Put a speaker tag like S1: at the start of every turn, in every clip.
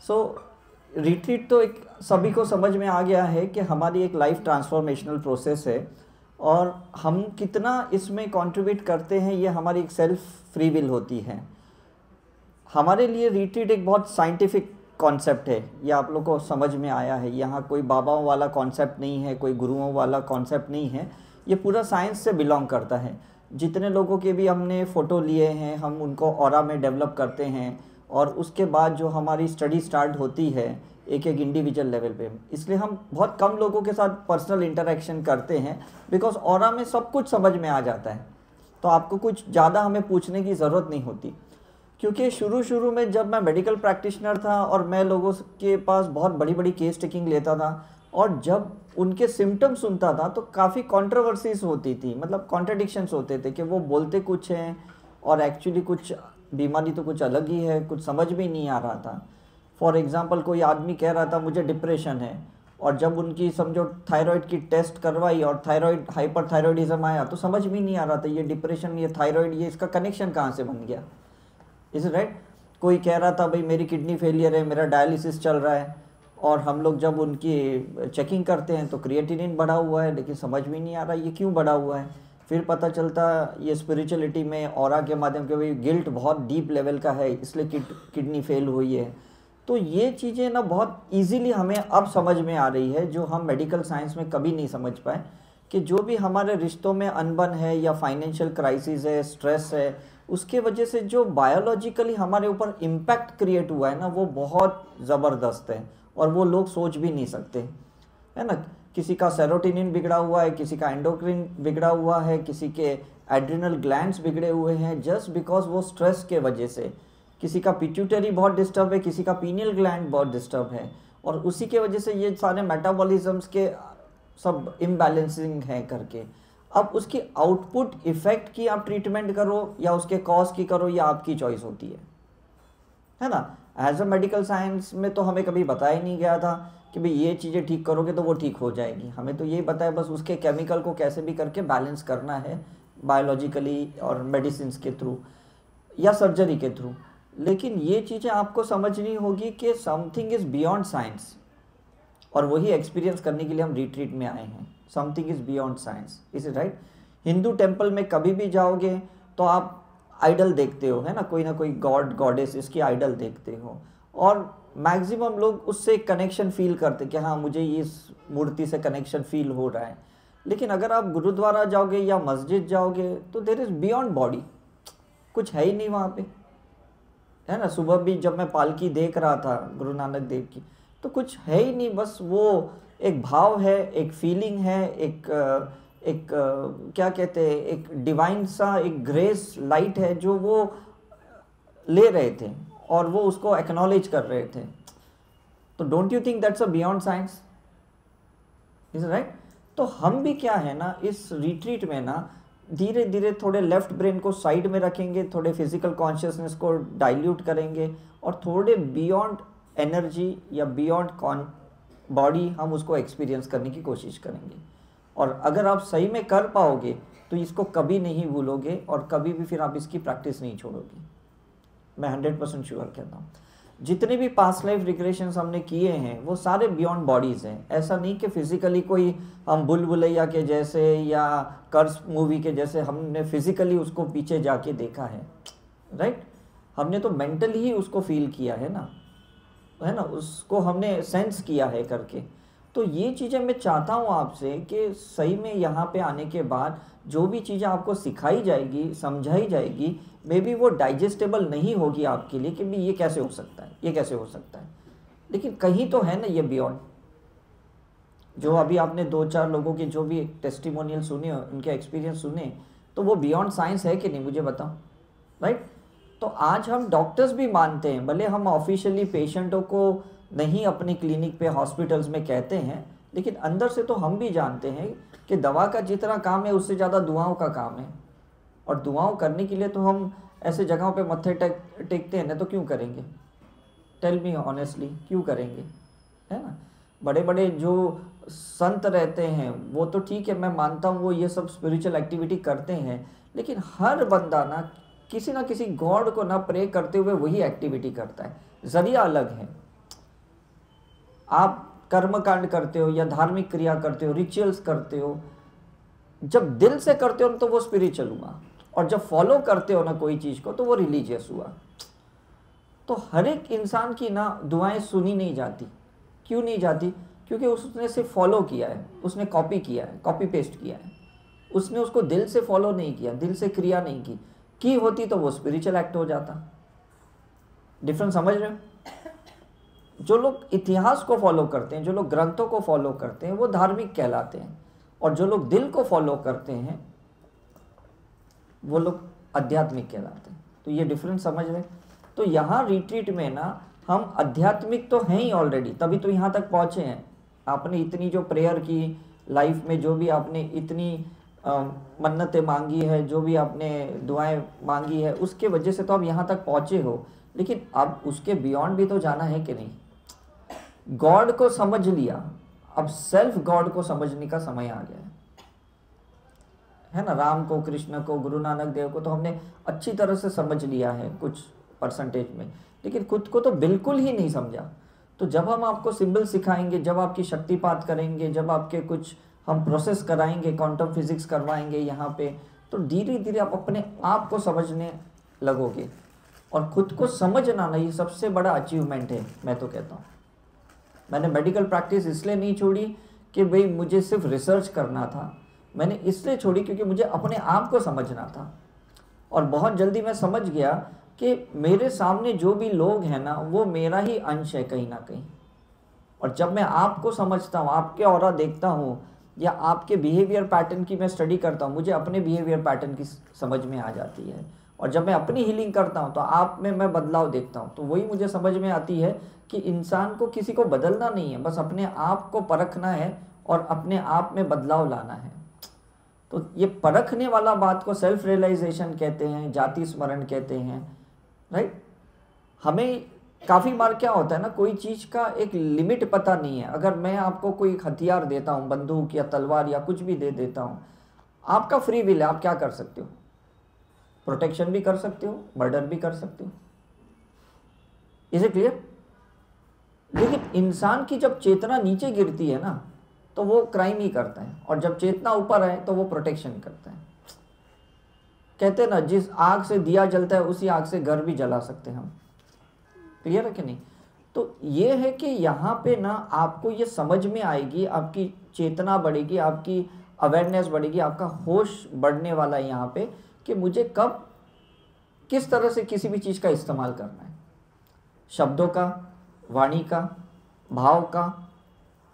S1: सो retreat तो एक सभी को समझ में आ गया है कि हमारी एक लाइफ ट्रांसफॉर्मेशनल प्रोसेस है, और हम कितना इसमें कंट्रीब्यूट करते हैं ये हमारी एक सेल्फ फ्री विल होती है। हमारे लिए रिट्रीट एक बहुत साइंटिफिक कॉन्सेप्ट है, ये आप लोग को समझ में आया है। यहाँ कोई बाबाओं वाला कॉन्सेप्ट नहीं है, कोई गुरुओं वाला कॉन्सेप्ट नहीं है, ये पूरा साइंस से बिलोंग करता है। जितने लोगों के भी हमने फ़ोटो लिए हैं, हम उनको ऑरा में डेवलप करते हैं, और उसके बाद जो हमारी स्टडी स्टार्ट होती है एक एक इंडिविजुअल लेवल पे। इसलिए हम बहुत कम लोगों के साथ पर्सनल इंटरेक्शन करते हैं, बिकॉज ऑरा में सब कुछ समझ में आ जाता है, तो आपको कुछ ज़्यादा हमें पूछने की ज़रूरत नहीं होती। क्योंकि शुरू में जब मैं मेडिकल प्रैक्टिशनर था और मैं लोगों के पास बहुत बड़ी बड़ी केस टेकिंग लेता था, और जब उनके सिम्टम्स सुनता था तो काफ़ी कंट्रोवर्सीज होती थी, मतलब कॉन्ट्रडिक्शंस होते थे कि वो बोलते कुछ हैं और एक्चुअली कुछ बीमारी तो कुछ अलग ही है, कुछ समझ में नहीं आ रहा था। फॉर एग्जांपल कोई आदमी कह रहा था मुझे डिप्रेशन है, और जब उनकी समझो थायराइड की टेस्ट करवाई और थायराइड हाइपरथायराइडिज्म आया तो समझ में नहीं आ रहा था ये डिप्रेशन, ये थायराइड, ये इसका कनेक्शन कहाँ से बन गया। Is right. कोई कह रहा था भाई मेरी किडनी फेलियर है, मेरा डायलिसिस चल रहा है, और हम लोग जब उनकी चेकिंग करते हैं तो क्रिएटिनिन बढ़ा हुआ है, लेकिन समझ में नहीं आ रहा ये क्यों बढ़ा हुआ है। फिर पता चलता ये स्पिरिचुअलिटी में ऑरा के माध्यम से भाई गिल्ट बहुत डीप लेवल का है, इसलिए किडनी फेल हुई है। तो ये चीज़ें ना बहुत इजीली हमें अब समझ में आ रही है, जो हम मेडिकल साइंस में कभी नहीं समझ पाए, कि जो भी हमारे रिश्तों में अनबन है या फाइनेंशियल क्राइसिस है, स्ट्रेस है, उसके वजह से जो बायोलॉजिकली हमारे ऊपर इम्पैक्ट क्रिएट हुआ है ना, वो बहुत ज़बरदस्त है, और वो लोग सोच भी नहीं सकते, है ना। किसी का सेरोटोनिन बिगड़ा हुआ है, किसी का एंडोक्रिन बिगड़ा हुआ है, किसी के एड्रिनल ग्लैंड्स बिगड़े हुए हैं जस्ट बिकॉज वो स्ट्रेस के वजह से। किसी का पिट्यूटरी बहुत डिस्टर्ब है, किसी का पीनियल ग्लैंड बहुत डिस्टर्ब है, और उसी के वजह से ये सारे मेटाबॉलिज्म्स के सब इम्बैलेंसिंग है करके। अब उसकी आउटपुट इफेक्ट की आप ट्रीटमेंट करो या उसके कॉज की करो, या आपकी चॉइस होती है ना। एज अ मेडिकल साइंस में तो हमें कभी बताया ही नहीं गया था कि भाई ये चीज़ें ठीक करोगे तो वो ठीक हो जाएगी। हमें तो यही बताया बस उसके केमिकल को कैसे भी करके बैलेंस करना है बायोलॉजिकली और मेडिसिन के थ्रू या सर्जरी के थ्रू। लेकिन ये चीज़ें आपको समझनी होगी कि समथिंग इज़ बियॉन्ड साइंस, और वही एक्सपीरियंस करने के लिए हम रिट्रीट में आए हैं। Something is beyond science, is it right. Hindu temple में कभी भी जाओगे तो आप आइडल देखते हो, है ना कोई गॉड गॉडेस इसकी आइडल देखते हो, और मैक्सिमम लोग उससे कनेक्शन फील करते कि हाँ मुझे इस मूर्ति से कनेक्शन फील हो रहा है। लेकिन अगर आप गुरुद्वारा जाओगे या मस्जिद जाओगे तो देयर इज़ बियॉन्ड बॉडी, कुछ है ही नहीं वहाँ पे, है ना। सुबह भी जब मैं पालकी देख रहा था गुरु नानक देव की, तो कुछ है ही नहीं, बस वो एक भाव है, एक फीलिंग है, एक क्या कहते हैं, एक डिवाइन सा एक ग्रेस लाइट है जो वो ले रहे थे और वो उसको एक्नॉलेज कर रहे थे। तो don't you think that's a beyond science, is right. तो हम भी क्या है ना, इस रिट्रीट में ना धीरे धीरे थोड़े लेफ्ट ब्रेन को साइड में रखेंगे, थोड़े फिजिकल कॉन्शियसनेस को डाइल्यूट करेंगे, और थोड़े बियॉन्ड एनर्जी या बियॉन्ड बॉडी हम उसको एक्सपीरियंस करने की कोशिश करेंगे। और अगर आप सही में कर पाओगे तो इसको कभी नहीं भूलोगे, और कभी भी फिर आप इसकी प्रैक्टिस नहीं छोड़ोगे। मैं 100% श्योर कहता हूँ। जितने भी पास्ट लाइफ रिग्रेशंस हमने किए हैं वो सारे बियॉन्ड बॉडीज़ हैं। ऐसा नहीं कि फिजिकली कोई हम बुलबुलैया के जैसे या कर्स मूवी के जैसे हमने फिजिकली उसको पीछे जाके देखा है, राइट। हमने तो मेंटली ही उसको फील किया है ना, उसको हमने सेंस किया है करके। तो ये चीज़ें मैं चाहता हूँ आपसे कि सही में यहाँ पे आने के बाद जो भी चीज़ें आपको सिखाई जाएगी, समझाई जाएगी, मे बी वो डाइजेस्टेबल नहीं होगी आपके लिए कि भी ये कैसे हो सकता है, ये कैसे हो सकता है, लेकिन कहीं तो है ना ये बियॉन्ड। जो अभी आपने 2-4 लोगों के जो भी टेस्टिमोनियल सुने, उनके एक्सपीरियंस सुने, तो वो बियॉन्ड साइंस है कि नहीं मुझे बताओ, राइट। तो आज हम डॉक्टर्स भी मानते हैं, भले हम ऑफिशियली पेशेंटों को नहीं अपनी क्लिनिक पे हॉस्पिटल्स में कहते हैं, लेकिन अंदर से तो हम भी जानते हैं कि दवा का जितना काम है उससे ज़्यादा दुआओं का काम है, और दुआओं करने के लिए तो हम ऐसे जगहों पे मत्थे टेकते हैं ना, तो क्यों करेंगे, टेल मी ऑनेस्टली, क्यों करेंगे, है ना। बड़े बड़े जो संत रहते हैं वो तो ठीक है, मैं मानता हूँ वो ये सब स्पिरिचुअल एक्टिविटी करते हैं, लेकिन हर बंदा ना किसी गॉड को ना प्रे करते हुए वही एक्टिविटी करता है, जरिया अलग है। आप कर्म कांड करते हो या धार्मिक क्रिया करते हो, रिचुअल्स करते हो, जब दिल से करते हो तो वो स्पिरिचुअल हुआ, और जब फॉलो करते हो ना कोई चीज़ को तो वो रिलीजियस हुआ। तो हर एक इंसान की ना दुआएं सुनी नहीं जाती। क्यों नहीं जाती? क्योंकि उसने सिर्फ फॉलो किया है, उसने कॉपी किया है, कॉपी पेस्ट किया है, उसने उसको दिल से फॉलो नहीं किया, दिल से क्रिया नहीं की होती तो वो स्पिरिचुअल एक्ट हो जाता। डिफरेंस समझ रहे हो? जो लोग इतिहास को फॉलो करते हैं, जो लोग ग्रंथों को फॉलो करते हैं, वो धार्मिक कहलाते हैं, और जो लोग दिल को फॉलो करते हैं वो लोग आध्यात्मिक कहलाते हैं। तो ये डिफरेंस समझ रहे? तो यहाँ रिट्रीट में ना हम आध्यात्मिक तो हैं ही ऑलरेडी, तभी तो यहाँ तक पहुँचे हैं। आपने इतनी जो प्रेयर की, लाइफ में जो भी आपने इतनी मन्नतें मांगी है, जो भी आपने दुआएं मांगी है, उसके वजह से तो आप यहाँ तक पहुँचे हो। लेकिन अब उसके बियॉन्ड भी तो जाना है कि नहीं? गॉड को समझ लिया, अब सेल्फ गॉड को समझने का समय आ गया है ना। राम को, कृष्ण को, गुरु नानक देव को तो हमने अच्छी तरह से समझ लिया है कुछ परसेंटेज में, लेकिन खुद को तो बिल्कुल ही नहीं समझा। तो जब हम आपको सिंबल सिखाएंगे, जब आपकी शक्तिपात करेंगे, जब आपके कुछ हम प्रोसेस कराएंगे, क्वांटम फिजिक्स करवाएंगे यहाँ पे, तो धीरे धीरे आप अपने आप को समझने लगोगे। और खुद को समझना ना, ये सबसे बड़ा अचीवमेंट है। मैं तो कहता हूँ, मैंने मेडिकल प्रैक्टिस इसलिए नहीं छोड़ी कि भाई मुझे सिर्फ रिसर्च करना था, मैंने इसलिए छोड़ी क्योंकि मुझे अपने आप को समझना था। और बहुत जल्दी मैं समझ गया कि मेरे सामने जो भी लोग हैं ना, वो मेरा ही अंश है कहीं ना कहीं। और जब मैं आपको समझता हूँ, आपके ऑरा देखता हूँ, या आपके बिहेवियर पैटर्न की मैं स्टडी करता हूँ, मुझे अपने बिहेवियर पैटर्न की समझ में आ जाती है। और जब मैं अपनी हीलिंग करता हूँ तो आप में मैं बदलाव देखता हूँ, तो वही मुझे समझ में आती है कि इंसान को किसी को बदलना नहीं है, बस अपने आप को परखना है और अपने आप में बदलाव लाना है। तो ये परखने वाला बात को सेल्फ रियलाइजेशन कहते हैं, जाति स्मरण कहते हैं, राइट। हमें काफ़ी बार क्या होता है ना, कोई चीज़ का एक लिमिट पता नहीं है। अगर मैं आपको कोई हथियार देता हूँ, बंदूक या तलवार या कुछ भी दे देता हूँ, आपका फ्री विल है, आप क्या कर सकते हो? प्रोटेक्शन भी कर सकते हो, मर्डर भी कर सकते हो। Is it clear? लेकिन इंसान की जब चेतना नीचे गिरती है ना, तो वो क्राइम ही करता है, और जब चेतना ऊपर है तो वो प्रोटेक्शन करता है। कहते हैं ना, जिस आग से दिया जलता है उसी आग से घर भी जला सकते हैं हम। क्लियर है कि नहीं? तो ये है कि यहाँ पे ना आपको ये समझ में आएगी, आपकी चेतना बढ़ेगी, आपकी अवेयरनेस बढ़ेगी, आपका होश बढ़ने वाला है यहाँ पे, कि मुझे कब किस तरह से किसी भी चीज़ का इस्तेमाल करना है। शब्दों का, वाणी का, भाव का,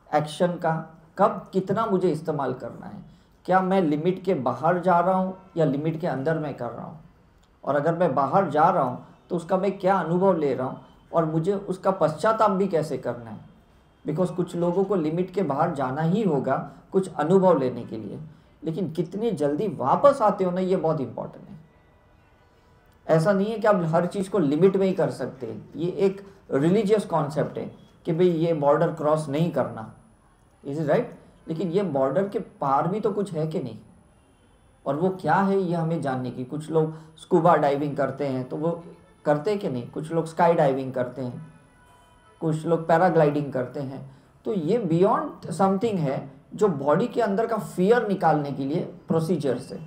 S1: एक्शन का, कब कितना मुझे इस्तेमाल करना है। क्या मैं लिमिट के बाहर जा रहा हूँ या लिमिट के अंदर मैं कर रहा हूँ? और अगर मैं बाहर जा रहा हूँ तो उसका मैं क्या अनुभव ले रहा हूँ, और मुझे उसका पश्चाताप भी कैसे करना है। बिकॉज कुछ लोगों को लिमिट के बाहर जाना ही होगा कुछ अनुभव लेने के लिए, लेकिन कितनी जल्दी वापस आते हो ना, ये बहुत इंपॉर्टेंट है। ऐसा नहीं है कि आप हर चीज़ को लिमिट में ही कर सकते। ये एक रिलीजियस कॉन्सेप्ट है कि भाई ये बॉर्डर क्रॉस नहीं करना, इज इट राइट? लेकिन ये बॉर्डर के पार भी तो कुछ है कि नहीं, और वो क्या है ये हमें जानने की। कुछ लोग स्कूबा डाइविंग करते हैं, तो वो करते कि नहीं? कुछ लोग स्काई डाइविंग करते हैं, कुछ लोग पैराग्लाइडिंग करते हैं। तो ये बियॉन्ड समथिंग है जो बॉडी के अंदर का फियर निकालने के लिए प्रोसीजर्स है।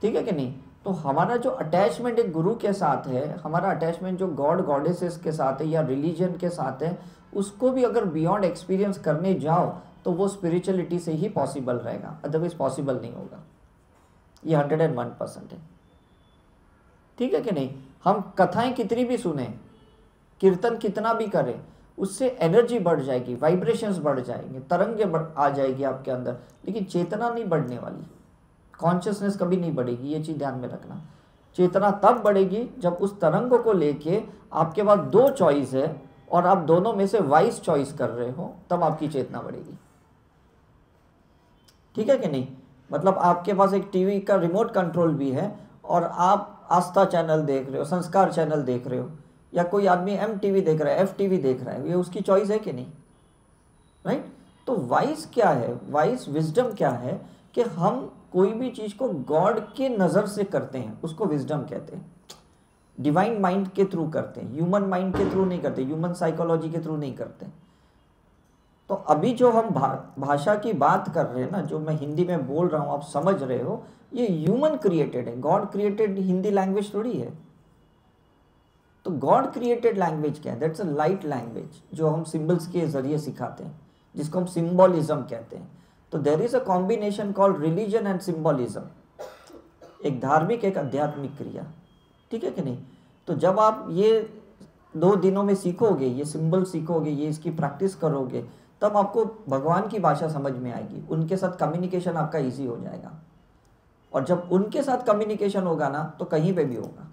S1: ठीक है कि नहीं? तो हमारा जो अटैचमेंट एक गुरु के साथ है, हमारा अटैचमेंट जो गॉड गॉडेसेस के साथ है या रिलीजन के साथ है, उसको भी अगर बियॉन्ड एक्सपीरियंस करने जाओ तो वो स्पिरिचुअलिटी से ही पॉसिबल रहेगा, अदरवाइज पॉसिबल नहीं होगा। ये 101% है। ठीक है कि नहीं? हम कथाएं कितनी भी सुने, कीर्तन कितना भी करें, उससे एनर्जी बढ़ जाएगी, वाइब्रेशंस बढ़ जाएंगे, तरंगे आ जाएगी आपके अंदर, लेकिन चेतना नहीं बढ़ने वाली, कॉन्शियसनेस कभी नहीं बढ़ेगी। ये चीज़ ध्यान में रखना। चेतना तब बढ़ेगी जब उस तरंग को लेके आपके पास दो चॉइस है और आप दोनों में से वाइज चॉइस कर रहे हो, तब आपकी चेतना बढ़ेगी। ठीक है कि नहीं? मतलब आपके पास एक टीवी का रिमोट कंट्रोल भी है और आप आस्था चैनल देख रहे हो, संस्कार चैनल देख रहे हो, या कोई आदमी MTV देख रहा है, FTV देख रहा है, ये उसकी चॉइस है कि नहीं? राइट? तो वाइज क्या है? वाइज विजडम क्या है कि हम कोई भी चीज़ को गॉड के नज़र से करते हैं, उसको विजडम कहते हैं। डिवाइन माइंड के थ्रू करते हैं, ह्यूमन माइंड के थ्रू नहीं करते, ह्यूमन साइकोलॉजी के थ्रू नहीं करते। तो अभी जो हम भाषा की बात कर रहे हैं ना, जो मैं हिंदी में बोल रहा हूँ आप समझ रहे हो, ये ह्यूमन क्रिएटेड है, गॉड क्रिएटेड हिंदी लैंग्वेज थोड़ी है। तो गॉड क्रिएटेड लैंग्वेज क्या है? दैट्स अ लाइट लैंग्वेज जो हम सिंबल्स के जरिए सिखाते हैं, जिसको हम सिंबॉलिज्म कहते हैं। तो there is a combination called religion and symbolism, एक धार्मिक एक आध्यात्मिक क्रिया, ठीक है कि नहीं? तो जब आप ये 2 दिनों में सीखोगे, ये सिंबल सीखोगे, ये इसकी प्रैक्टिस करोगे, तब आपको भगवान की भाषा समझ में आएगी, उनके साथ कम्युनिकेशन आपका ईजी हो जाएगा। और जब उनके साथ कम्युनिकेशन होगा ना, तो कहीं पे भी होगा,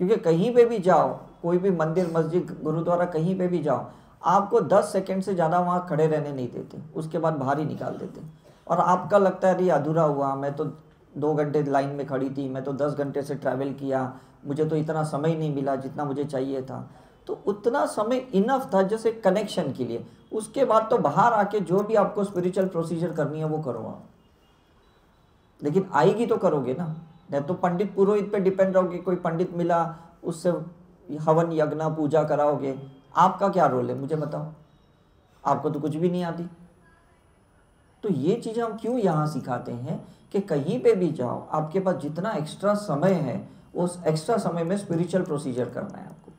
S1: क्योंकि कहीं पे भी जाओ, कोई भी मंदिर मस्जिद गुरुद्वारा कहीं पे भी जाओ, आपको 10 सेकंड से ज़्यादा वहाँ खड़े रहने नहीं देते, उसके बाद बाहर ही निकाल देते। और आपका लगता है अरे अधूरा हुआ, मैं तो 2 घंटे लाइन में खड़ी थी, मैं तो 10 घंटे से ट्रैवल किया, मुझे तो इतना समय नहीं मिला जितना मुझे चाहिए था। तो उतना समय इनफ था जैसे कनेक्शन के लिए। उसके बाद तो बाहर आके जो भी आपको स्पिरिचुअल प्रोसीजर करनी है वो करो आप, लेकिन आएगी तो करोगे ना। नहीं तो पंडित पुरोहित पे डिपेंड रहोगे, कोई पंडित मिला उससे हवन यज्ञ पूजा कराओगे, आपका क्या रोल है मुझे बताओ? आपको तो कुछ भी नहीं आती। तो ये चीज़ें हम क्यों यहाँ सिखाते हैं कि कहीं पे भी जाओ, आपके पास जितना एक्स्ट्रा समय है, उस एक्स्ट्रा समय में स्पिरिचुअल प्रोसीजर करना है। आपको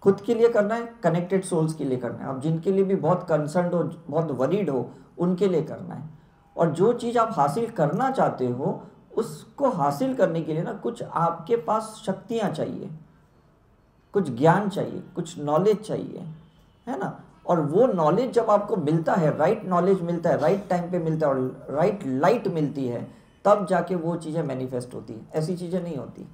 S1: खुद के लिए करना है, कनेक्टेड सोल्स के लिए करना है, आप जिनके लिए भी बहुत कंसर्न हो, बहुत वरीड हो, उनके लिए करना है। और जो चीज़ आप हासिल करना चाहते हो, उसको हासिल करने के लिए ना कुछ आपके पास शक्तियाँ चाहिए, कुछ ज्ञान चाहिए, कुछ नॉलेज चाहिए, है ना। और वो नॉलेज जब आपको मिलता है, राइट नॉलेज मिलता है, राइट टाइम पे मिलता है और राइट लाइट मिलती है, तब जाके वो चीज़ें मैनिफेस्ट होती है। ऐसी चीज़ें नहीं होती।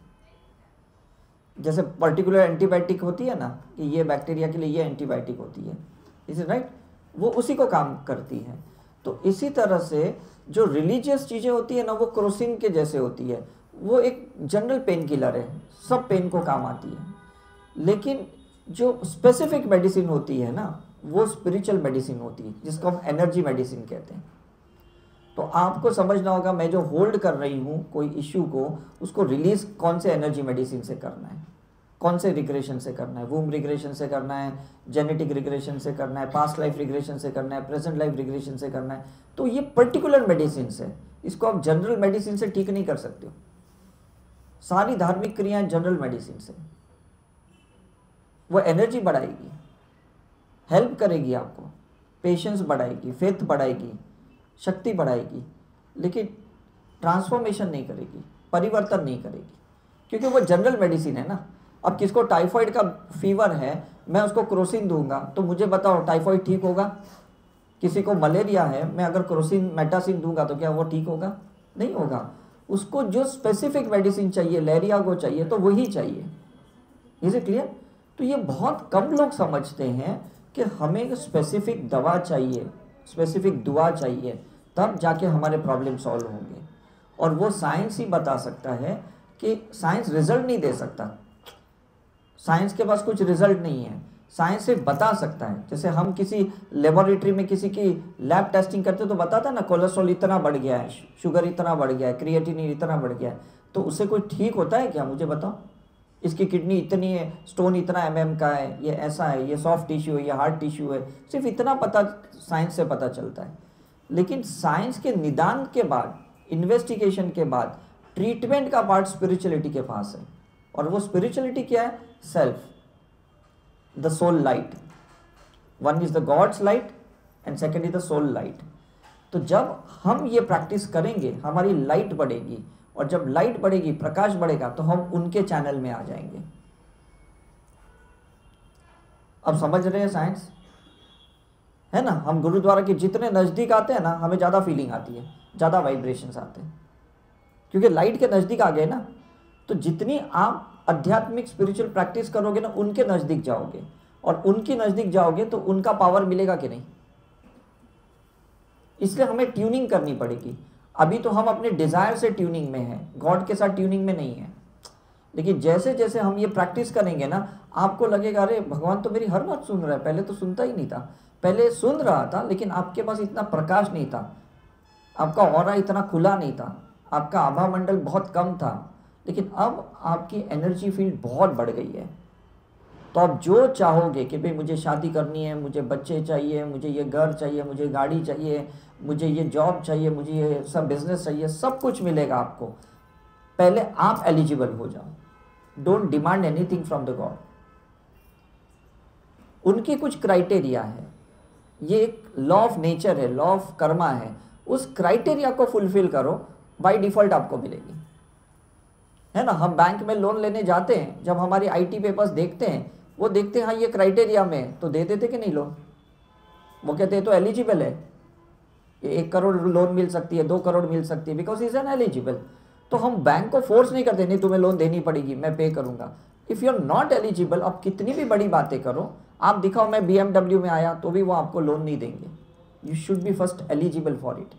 S1: जैसे पर्टिकुलर एंटीबायोटिक होती है ना, कि ये बैक्टीरिया के लिए ये एंटीबायोटिक होती है, इज इट राइट? वो उसी को काम करती है। तो इसी तरह से जो रिलीजियस चीज़ें होती है ना, वो क्रोसिन के जैसे होती है। वो एक जनरल पेन किलर है, सब पेन को काम आती है। लेकिन जो स्पेसिफिक मेडिसिन होती है ना, वो स्पिरिचुअल मेडिसिन होती है, जिसको हम एनर्जी मेडिसिन कहते हैं। तो आपको समझना होगा, मैं जो होल्ड कर रही हूँ कोई इश्यू को, उसको रिलीज कौन से एनर्जी मेडिसिन से करना है, कौन से रिग्रेशन से करना है, वूम रिग्रेशन से करना है, जेनेटिक रिग्रेशन से करना है, पास्ट लाइफ रिग्रेशन से करना है, प्रेजेंट लाइफ रिग्रेशन से करना है। तो ये पर्टिकुलर मेडिसिन है, इसको आप जनरल मेडिसिन से ठीक नहीं कर सकते हो। सारी धार्मिक क्रियाएं जनरल मेडिसिन से, वो एनर्जी बढ़ाएगी, हेल्प करेगी आपको, पेशेंस बढ़ाएगी, फेथ बढ़ाएगी, शक्ति बढ़ाएगी, लेकिन ट्रांसफॉर्मेशन नहीं करेगी, परिवर्तन नहीं करेगी, क्योंकि वो जनरल मेडिसिन है ना। अब किसको टाइफाइड का फीवर है, मैं उसको क्रोसिन दूंगा, तो मुझे बताओ टाइफाइड ठीक होगा? किसी को मलेरिया है, मैं अगर क्रोसिन मेटासिन दूंगा तो क्या वो ठीक होगा? नहीं होगा। उसको जो स्पेसिफिक मेडिसिन चाहिए, लेरिया को चाहिए, तो वही चाहिए। Is it clear? तो ये बहुत कम लोग समझते हैं कि हमें स्पेसिफिक दवा चाहिए, स्पेसिफिक दुआ चाहिए, तब जाके हमारे प्रॉब्लम सॉल्व होंगे। और वो साइंस ही बता सकता है कि साइंस रिजल्ट नहीं दे सकता, साइंस के पास कुछ रिजल्ट नहीं है, साइंस सिर्फ बता सकता है। जैसे हम किसी लेबोरेटरी में किसी की लैब टेस्टिंग करते तो बताता ना, कोलेस्ट्रॉल इतना बढ़ गया है, शुगर इतना बढ़ गया है, क्रिएटिनिन इतना बढ़ गया है, तो उससे कोई ठीक होता है क्या? मुझे बताओ। इसकी किडनी इतनी है, स्टोन इतना mm का है, ये ऐसा है, ये सॉफ्ट टिश्यू है, ये हार्ड टिश्यू है, सिर्फ इतना पता साइंस से पता चलता है। लेकिन साइंस के निदान के बाद, इन्वेस्टिगेशन के बाद, ट्रीटमेंट का पार्ट स्पिरिचुअलिटी के पास है। और वो स्पिरिचुअलिटी क्या है? Self, the soul light. One is the god's light and second is the soul light. तो जब हम ये प्रैक्टिस करेंगे, हमारी लाइट बढ़ेगी, और जब लाइट बढ़ेगी, प्रकाश बढ़ेगा, तो हम उनके चैनल में आ जाएंगे। अब समझ रहे हैं साइंस, है ना? हम गुरुद्वारा के जितने नज़दीक आते हैं ना, हमें ज़्यादा फीलिंग आती है, ज़्यादा वाइब्रेशंस आते हैं, क्योंकि लाइट के नज़दीक आ गए ना। तो जितनी आप आध्यात्मिक स्पिरिचुअल प्रैक्टिस करोगे ना, उनके नज़दीक जाओगे, और उनके नज़दीक जाओगे तो उनका पावर मिलेगा कि नहीं। इसलिए हमें ट्यूनिंग करनी पड़ेगी। अभी तो हम अपने डिज़ायर से ट्यूनिंग में हैं, गॉड के साथ ट्यूनिंग में नहीं है। लेकिन जैसे जैसे हम ये प्रैक्टिस करेंगे ना, आपको लगेगा अरे भगवान तो मेरी हर बात सुन रहा है, पहले तो सुनता ही नहीं था। पहले सुन रहा था, लेकिन आपके पास इतना प्रकाश नहीं था, आपका ऑरा इतना खुला नहीं था, आपका आभा मंडल बहुत कम था। लेकिन अब आपकी एनर्जी फील्ड बहुत बढ़ गई है, तो आप जो चाहोगे कि भाई मुझे शादी करनी है, मुझे बच्चे चाहिए, मुझे ये घर चाहिए, मुझे गाड़ी चाहिए, मुझे ये जॉब चाहिए, मुझे ये सब बिजनेस चाहिए, सब कुछ मिलेगा आपको। पहले आप एलिजिबल हो जाओ। Don't demand anything from the God. उनकी कुछ क्राइटेरिया है, ये एक लॉ ऑफ नेचर है, लॉ ऑफ कर्मा है। उस क्राइटेरिया को फुलफिल करो, बाय डिफॉल्ट आपको मिलेगी, है ना। हम बैंक में लोन लेने जाते हैं, जब हमारी आईटी पेपर्स देखते हैं, वो देखते हैं हाँ ये क्राइटेरिया में, तो दे देते कि नहीं लोन। वो कहते हैं तो एलिजिबल है, 1 करोड़ लोन मिल सकती है, 2 करोड़ मिल सकती है, बिकॉज इज एन एलिजिबल। तो हम बैंक को फोर्स नहीं करते, नहीं तुम्हें लोन देनी पड़ेगी, मैं पे करूंगा। If you are not eligible, आप कितनी भी बड़ी बातें करो, आप दिखाओ मैं BMW में आया, तो भी वो आपको लोन नहीं देंगे। You should be first eligible for it.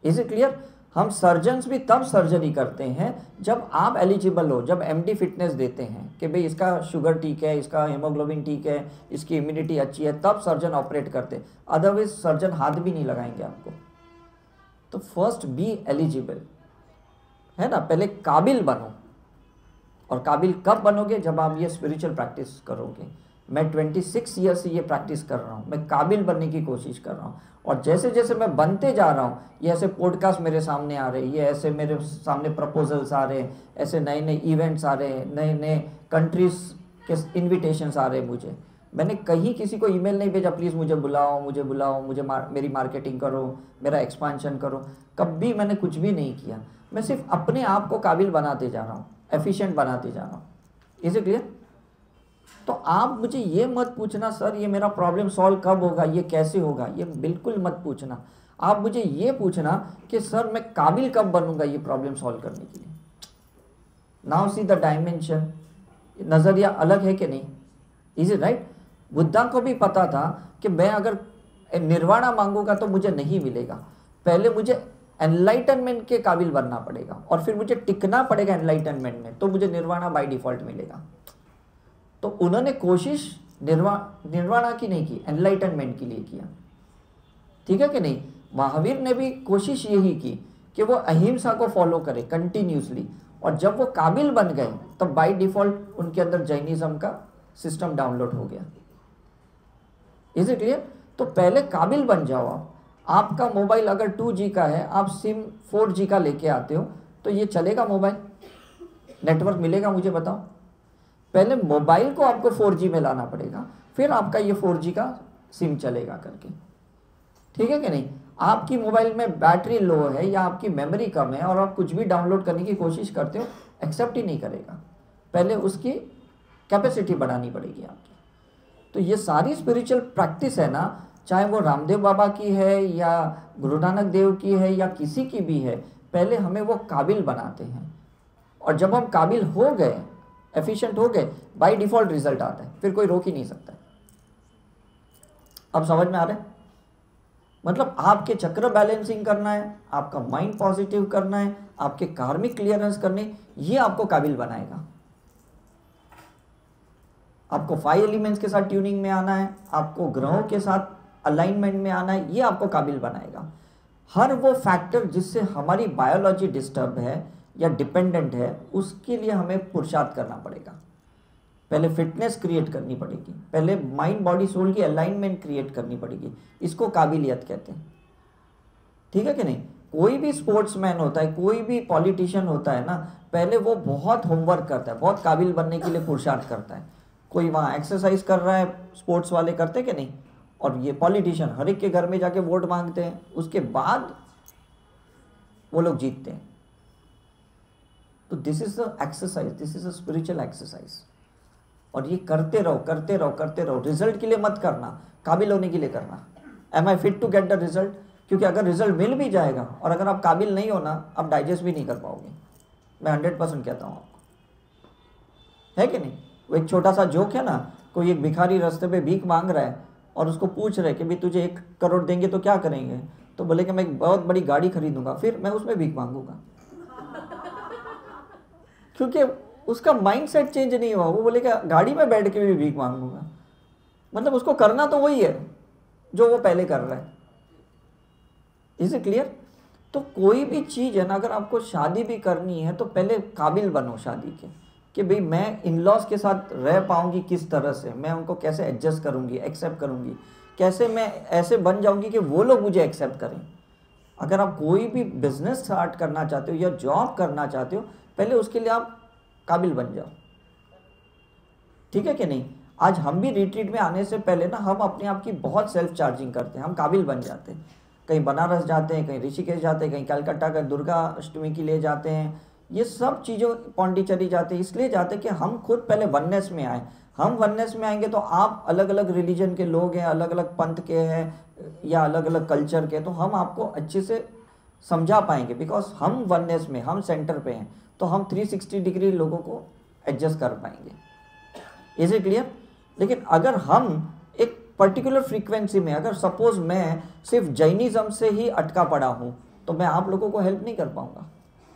S1: Is it clear? हम सर्जन्स भी तब सर्जरी करते हैं जब आप एलिजिबल हो, जब MD फिटनेस देते हैं कि भाई इसका शुगर ठीक है, इसका हेमोग्लोबिन ठीक है, इसकी इम्यूनिटी अच्छी है, तब सर्जन ऑपरेट करते। अदरवाइज सर्जन हाथ भी नहीं लगाएंगे आपको। तो फर्स्ट बी एलिजिबल, है ना। पहले काबिल बनो। और काबिल कब बनोगे? जब आप ये स्पिरिचुअल प्रैक्टिस करोगे। मैं 26 ईयर से ये प्रैक्टिस कर रहा हूँ, मैं काबिल बनने की कोशिश कर रहा हूँ। और जैसे जैसे मैं बनते जा रहा हूँ, ये ऐसे पॉडकास्ट मेरे सामने आ रहे हैं, ये ऐसे मेरे सामने प्रपोजल्स आ रहे हैं, ऐसे नए नए इवेंट्स आ रहे हैं, नए नए कंट्रीज के इन्विटेशंस आ रहे हैं मुझे। मैंने कहीं किसी को ईमेल नहीं भेजा प्लीज़ मुझे बुलाओ, मुझे बुलाओ, मेरी मार्केटिंग करो, मेरा एक्सपांशन करो। कभी मैंने कुछ भी नहीं किया। मैं सिर्फ अपने आप को काबिल बनाते जा रहा हूँ, एफिशिएंट बनाते जा रहा हूँ। Is it clear? तो आप मुझे ये मत पूछना सर ये मेरा प्रॉब्लम सॉल्व कब होगा, ये कैसे होगा, ये बिल्कुल मत पूछना। आप मुझे ये पूछना कि सर मैं काबिल कब बनूंगा ये प्रॉब्लम सॉल्व करने के लिए। नाउ सी द डायमेंशन, नज़रिया अलग है कि नहीं? Is it right? बुद्धा को भी पता था कि मैं अगर निर्वाणा मांगूंगा तो मुझे नहीं मिलेगा, पहले मुझे एनलाइटनमेंट के काबिल बनना पड़ेगा और फिर मुझे टिकना पड़ेगा एनलाइटनमेंट में, तो मुझे निर्वाणा बाय डिफॉल्ट मिलेगा। तो उन्होंने कोशिश निर्वाणा की नहीं की, एनलाइटनमेंट के लिए किया। ठीक है कि नहीं? महावीर ने भी कोशिश यही की कि वो अहिंसा को फॉलो करे कंटिन्यूसली, और जब वो काबिल बन गए तब बाय डिफॉल्ट उनके अंदर जैनिज्म का सिस्टम डाउनलोड हो गया। Is it clear? तो पहले काबिल बन जाओ आप। आपका मोबाइल अगर 2G का है, आप सिम 4G का लेके आते हो, तो ये चलेगा मोबाइल? नेटवर्क मिलेगा? मुझे बताओ। पहले मोबाइल को आपको 4G में लाना पड़ेगा, फिर आपका ये 4G का सिम चलेगा करके। ठीक है कि नहीं? आपकी मोबाइल में बैटरी लो है या आपकी मेमोरी कम है और आप कुछ भी डाउनलोड करने की कोशिश करते हो, एक्सेप्ट ही नहीं करेगा। पहले उसकी कैपेसिटी बढ़ानी पड़ेगी आपकी। तो ये सारी स्पिरिचुअल प्रैक्टिस है ना, चाहे वो रामदेव बाबा की है या गुरु नानक देव की है या किसी की भी है, पहले हमें वो काबिल बनाते हैं। और जब हम काबिल हो गए, एफिशिएंट हो गए, बाय डिफॉल्ट रिजल्ट आता है, फिर कोई रोक ही नहीं सकता। अब समझ में आ रहा है? मतलब आपके चक्र बैलेंसिंग करना है, आपका माइंड पॉजिटिव करना है, आपके कार्मिक क्लियरेंस करने, ये आपको काबिल बनाएगा। आपको 5 एलिमेंट्स के साथ ट्यूनिंग में आना है, आपको ग्रहों के साथ अलाइनमेंट में आना है, ये आपको काबिल बनाएगा। हर वो फैक्टर जिससे हमारी बायोलॉजी डिस्टर्ब है या डिपेंडेंट है, उसके लिए हमें पुरुषार्थ करना पड़ेगा। पहले फिटनेस क्रिएट करनी पड़ेगी, पहले माइंड बॉडी सोल की अलाइनमेंट क्रिएट करनी पड़ेगी। इसको काबिलियत कहते हैं। ठीक है कि नहीं? कोई भी स्पोर्ट्समैन होता है, कोई भी पॉलिटिशियन होता है ना, पहले वो बहुत होमवर्क करता है, बहुत काबिल बनने के लिए पुरुषार्थ करता है। कोई वहाँ एक्सरसाइज कर रहा है, स्पोर्ट्स वाले करते कि नहीं? और ये पॉलिटिशियन हर एक के घर में जाके वोट मांगते हैं, उसके बाद वो लोग जीतते हैं। तो this is the exercise, this is a spiritual exercise. और ये करते रहो करते रहो करते रहो। रिजल्ट के लिए मत करना, काबिल होने के लिए करना। Am I fit to get the result? क्योंकि अगर रिजल्ट मिल भी जाएगा और अगर आप काबिल नहीं हो ना, आप डाइजेस्ट भी नहीं कर पाओगे। मैं 100% कहता हूँ आपको, है कि नहीं? वो एक छोटा सा जोक है ना, कोई एक भिखारी रास्ते पे भीख मांग रहा है और उसको पूछ रहे कि भाई तुझे 1 करोड़ देंगे तो क्या करेंगे? तो बोले कि मैं एक बहुत बड़ी गाड़ी खरीदूंगा, फिर मैं उसमें भीख मांगूंगा। क्योंकि उसका माइंडसेट चेंज नहीं हुआ। वो बोले कि गाड़ी में बैठ के भी भीख मांगूंगा। मतलब उसको करना तो वही है जो वो पहले कर रहा है। Is it clear? तो कोई भी चीज़ है ना, अगर आपको शादी भी करनी है तो पहले काबिल बनो शादी के, कि भाई मैं इन लॉज के साथ रह पाऊंगी किस तरह से, मैं उनको कैसे एडजस्ट करूंगी, एक्सेप्ट करूंगी, कैसे मैं ऐसे बन जाऊंगी कि वो लोग मुझे एक्सेप्ट करें। अगर आप कोई भी बिजनेस स्टार्ट करना चाहते हो या जॉब करना चाहते हो, पहले उसके लिए आप काबिल बन जाओ, ठीक है कि नहीं। आज हम भी रिट्रीट में आने से पहले ना हम अपने आप की बहुत सेल्फ चार्जिंग करते हैं, हम काबिल बन जाते हैं। कहीं बनारस जाते हैं, कहीं ऋषिकेश जाते हैं, कहीं कलकत्ता का दुर्गा अष्टमी के लिए जाते हैं, ये सब चीज़ों पौंडीचेरी जाते हैं, इसलिए जाते हैं कि हम खुद पहले वननेस में आए। हम वननेस में आएंगे तो आप अलग अलग रिलीजन के लोग हैं, अलग अलग पंथ के हैं या अलग अलग कल्चर के, तो हम आपको अच्छे से समझा पाएंगे, बिकॉज हम वननेस में, हम सेंटर पे हैं, तो हम 360 डिग्री लोगों को एडजस्ट कर पाएंगे। Is it clear? लेकिन अगर हम एक पर्टिकुलर फ्रीक्वेंसी में, अगर सपोज मैं सिर्फ जैनिज्म से ही अटका पड़ा हूँ, तो मैं आप लोगों को हेल्प नहीं कर पाऊंगा,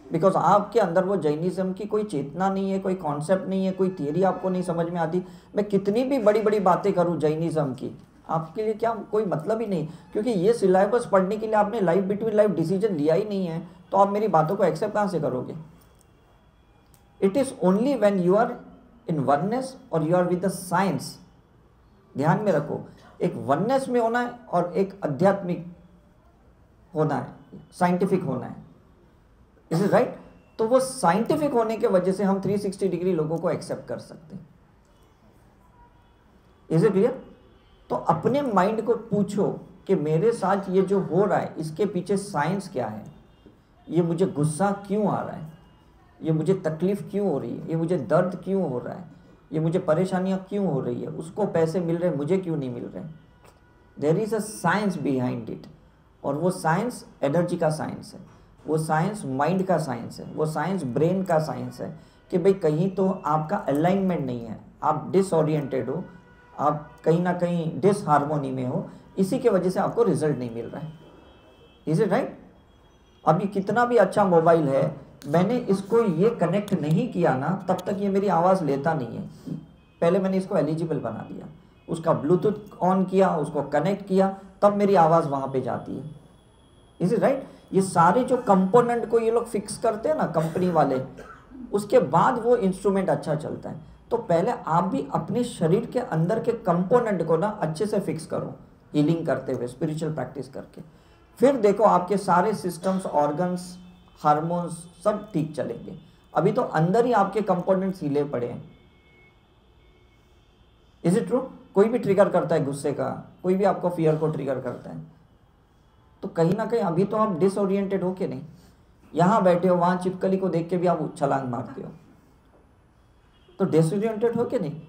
S1: बिकॉज आपके अंदर वो जैनिज्म की कोई चेतना नहीं है, कोई कॉन्सेप्ट नहीं है, कोई थियरी आपको नहीं समझ में आती। मैं कितनी भी बड़ी बड़ी बातें करूँ जैनिज्म की, आपके लिए क्या कोई मतलब ही नहीं, क्योंकि ये सिलेबस पढ़ने के लिए आपने लाइफ बिटवीन लाइफ डिसीजन लिया ही नहीं है, तो आप मेरी बातों को एक्सेप्ट कहाँ से करोगे। It is only when you are in oneness और you are with the science. ध्यान में रखो, एक वननेस में होना है और एक आध्यात्मिक होना है, साइंटिफिक होना है। Is it right? तो वो साइंटिफिक होने के वजह से हम 360 डिग्री लोगों को एक्सेप्ट कर सकते हैं। Is it clear? तो अपने माइंड को पूछो कि मेरे साथ ये जो हो रहा है इसके पीछे साइंस क्या है, ये मुझे गुस्सा क्यों आ रहा है, ये मुझे तकलीफ क्यों हो रही है, ये मुझे दर्द क्यों हो रहा है, ये मुझे परेशानियां क्यों हो रही है, उसको पैसे मिल रहे हैं मुझे क्यों नहीं मिल रहे। There is a science behind it, और वो साइंस एनर्जी का साइंस है, वो साइंस माइंड का साइंस है, वो साइंस ब्रेन का साइंस है कि भाई कहीं तो आपका अलाइनमेंट नहीं है, आप डिसओरिएंटेड हो, आप कहीं ना कहीं डिसहार्मोनी में हो, इसी के वजह से आपको रिजल्ट नहीं मिल रहा है। Is it right? अभी कितना भी अच्छा मोबाइल है, मैंने इसको ये कनेक्ट नहीं किया ना, तब तक ये मेरी आवाज़ लेता नहीं है। पहले मैंने इसको एलिजिबल बना दिया, उसका ब्लूटूथ ऑन किया, उसको कनेक्ट किया, तब मेरी आवाज़ वहाँ पे जाती है। Is it right? ये सारे जो कंपोनेंट को ये लोग फिक्स करते हैं ना कंपनी वाले, उसके बाद वो इंस्ट्रूमेंट अच्छा चलता है। तो पहले आप भी अपने शरीर के अंदर के कंपोनेंट को ना अच्छे से फिक्स करो, हीलिंग करते हुए, स्पिरिचुअल प्रैक्टिस करके, फिर देखो आपके सारे सिस्टम्स, ऑर्गन्स, हार्मोन्स सब ठीक चलेंगे। अभी तो अंदर ही आपके कंपोनेंट्स हिले पड़े हैं। Is it true? कोई भी ट्रिगर करता है गुस्से का, कोई भी आपको फियर को ट्रिगर करता है, तो कहीं ना कहीं अभी तो आप डिसओरिएंटेड हो के नहीं, यहाँ बैठे हो, वहाँ चिपकली को देख के भी आप छलांग मारते हो, तो डिसओरिएंटेड हो के नहीं।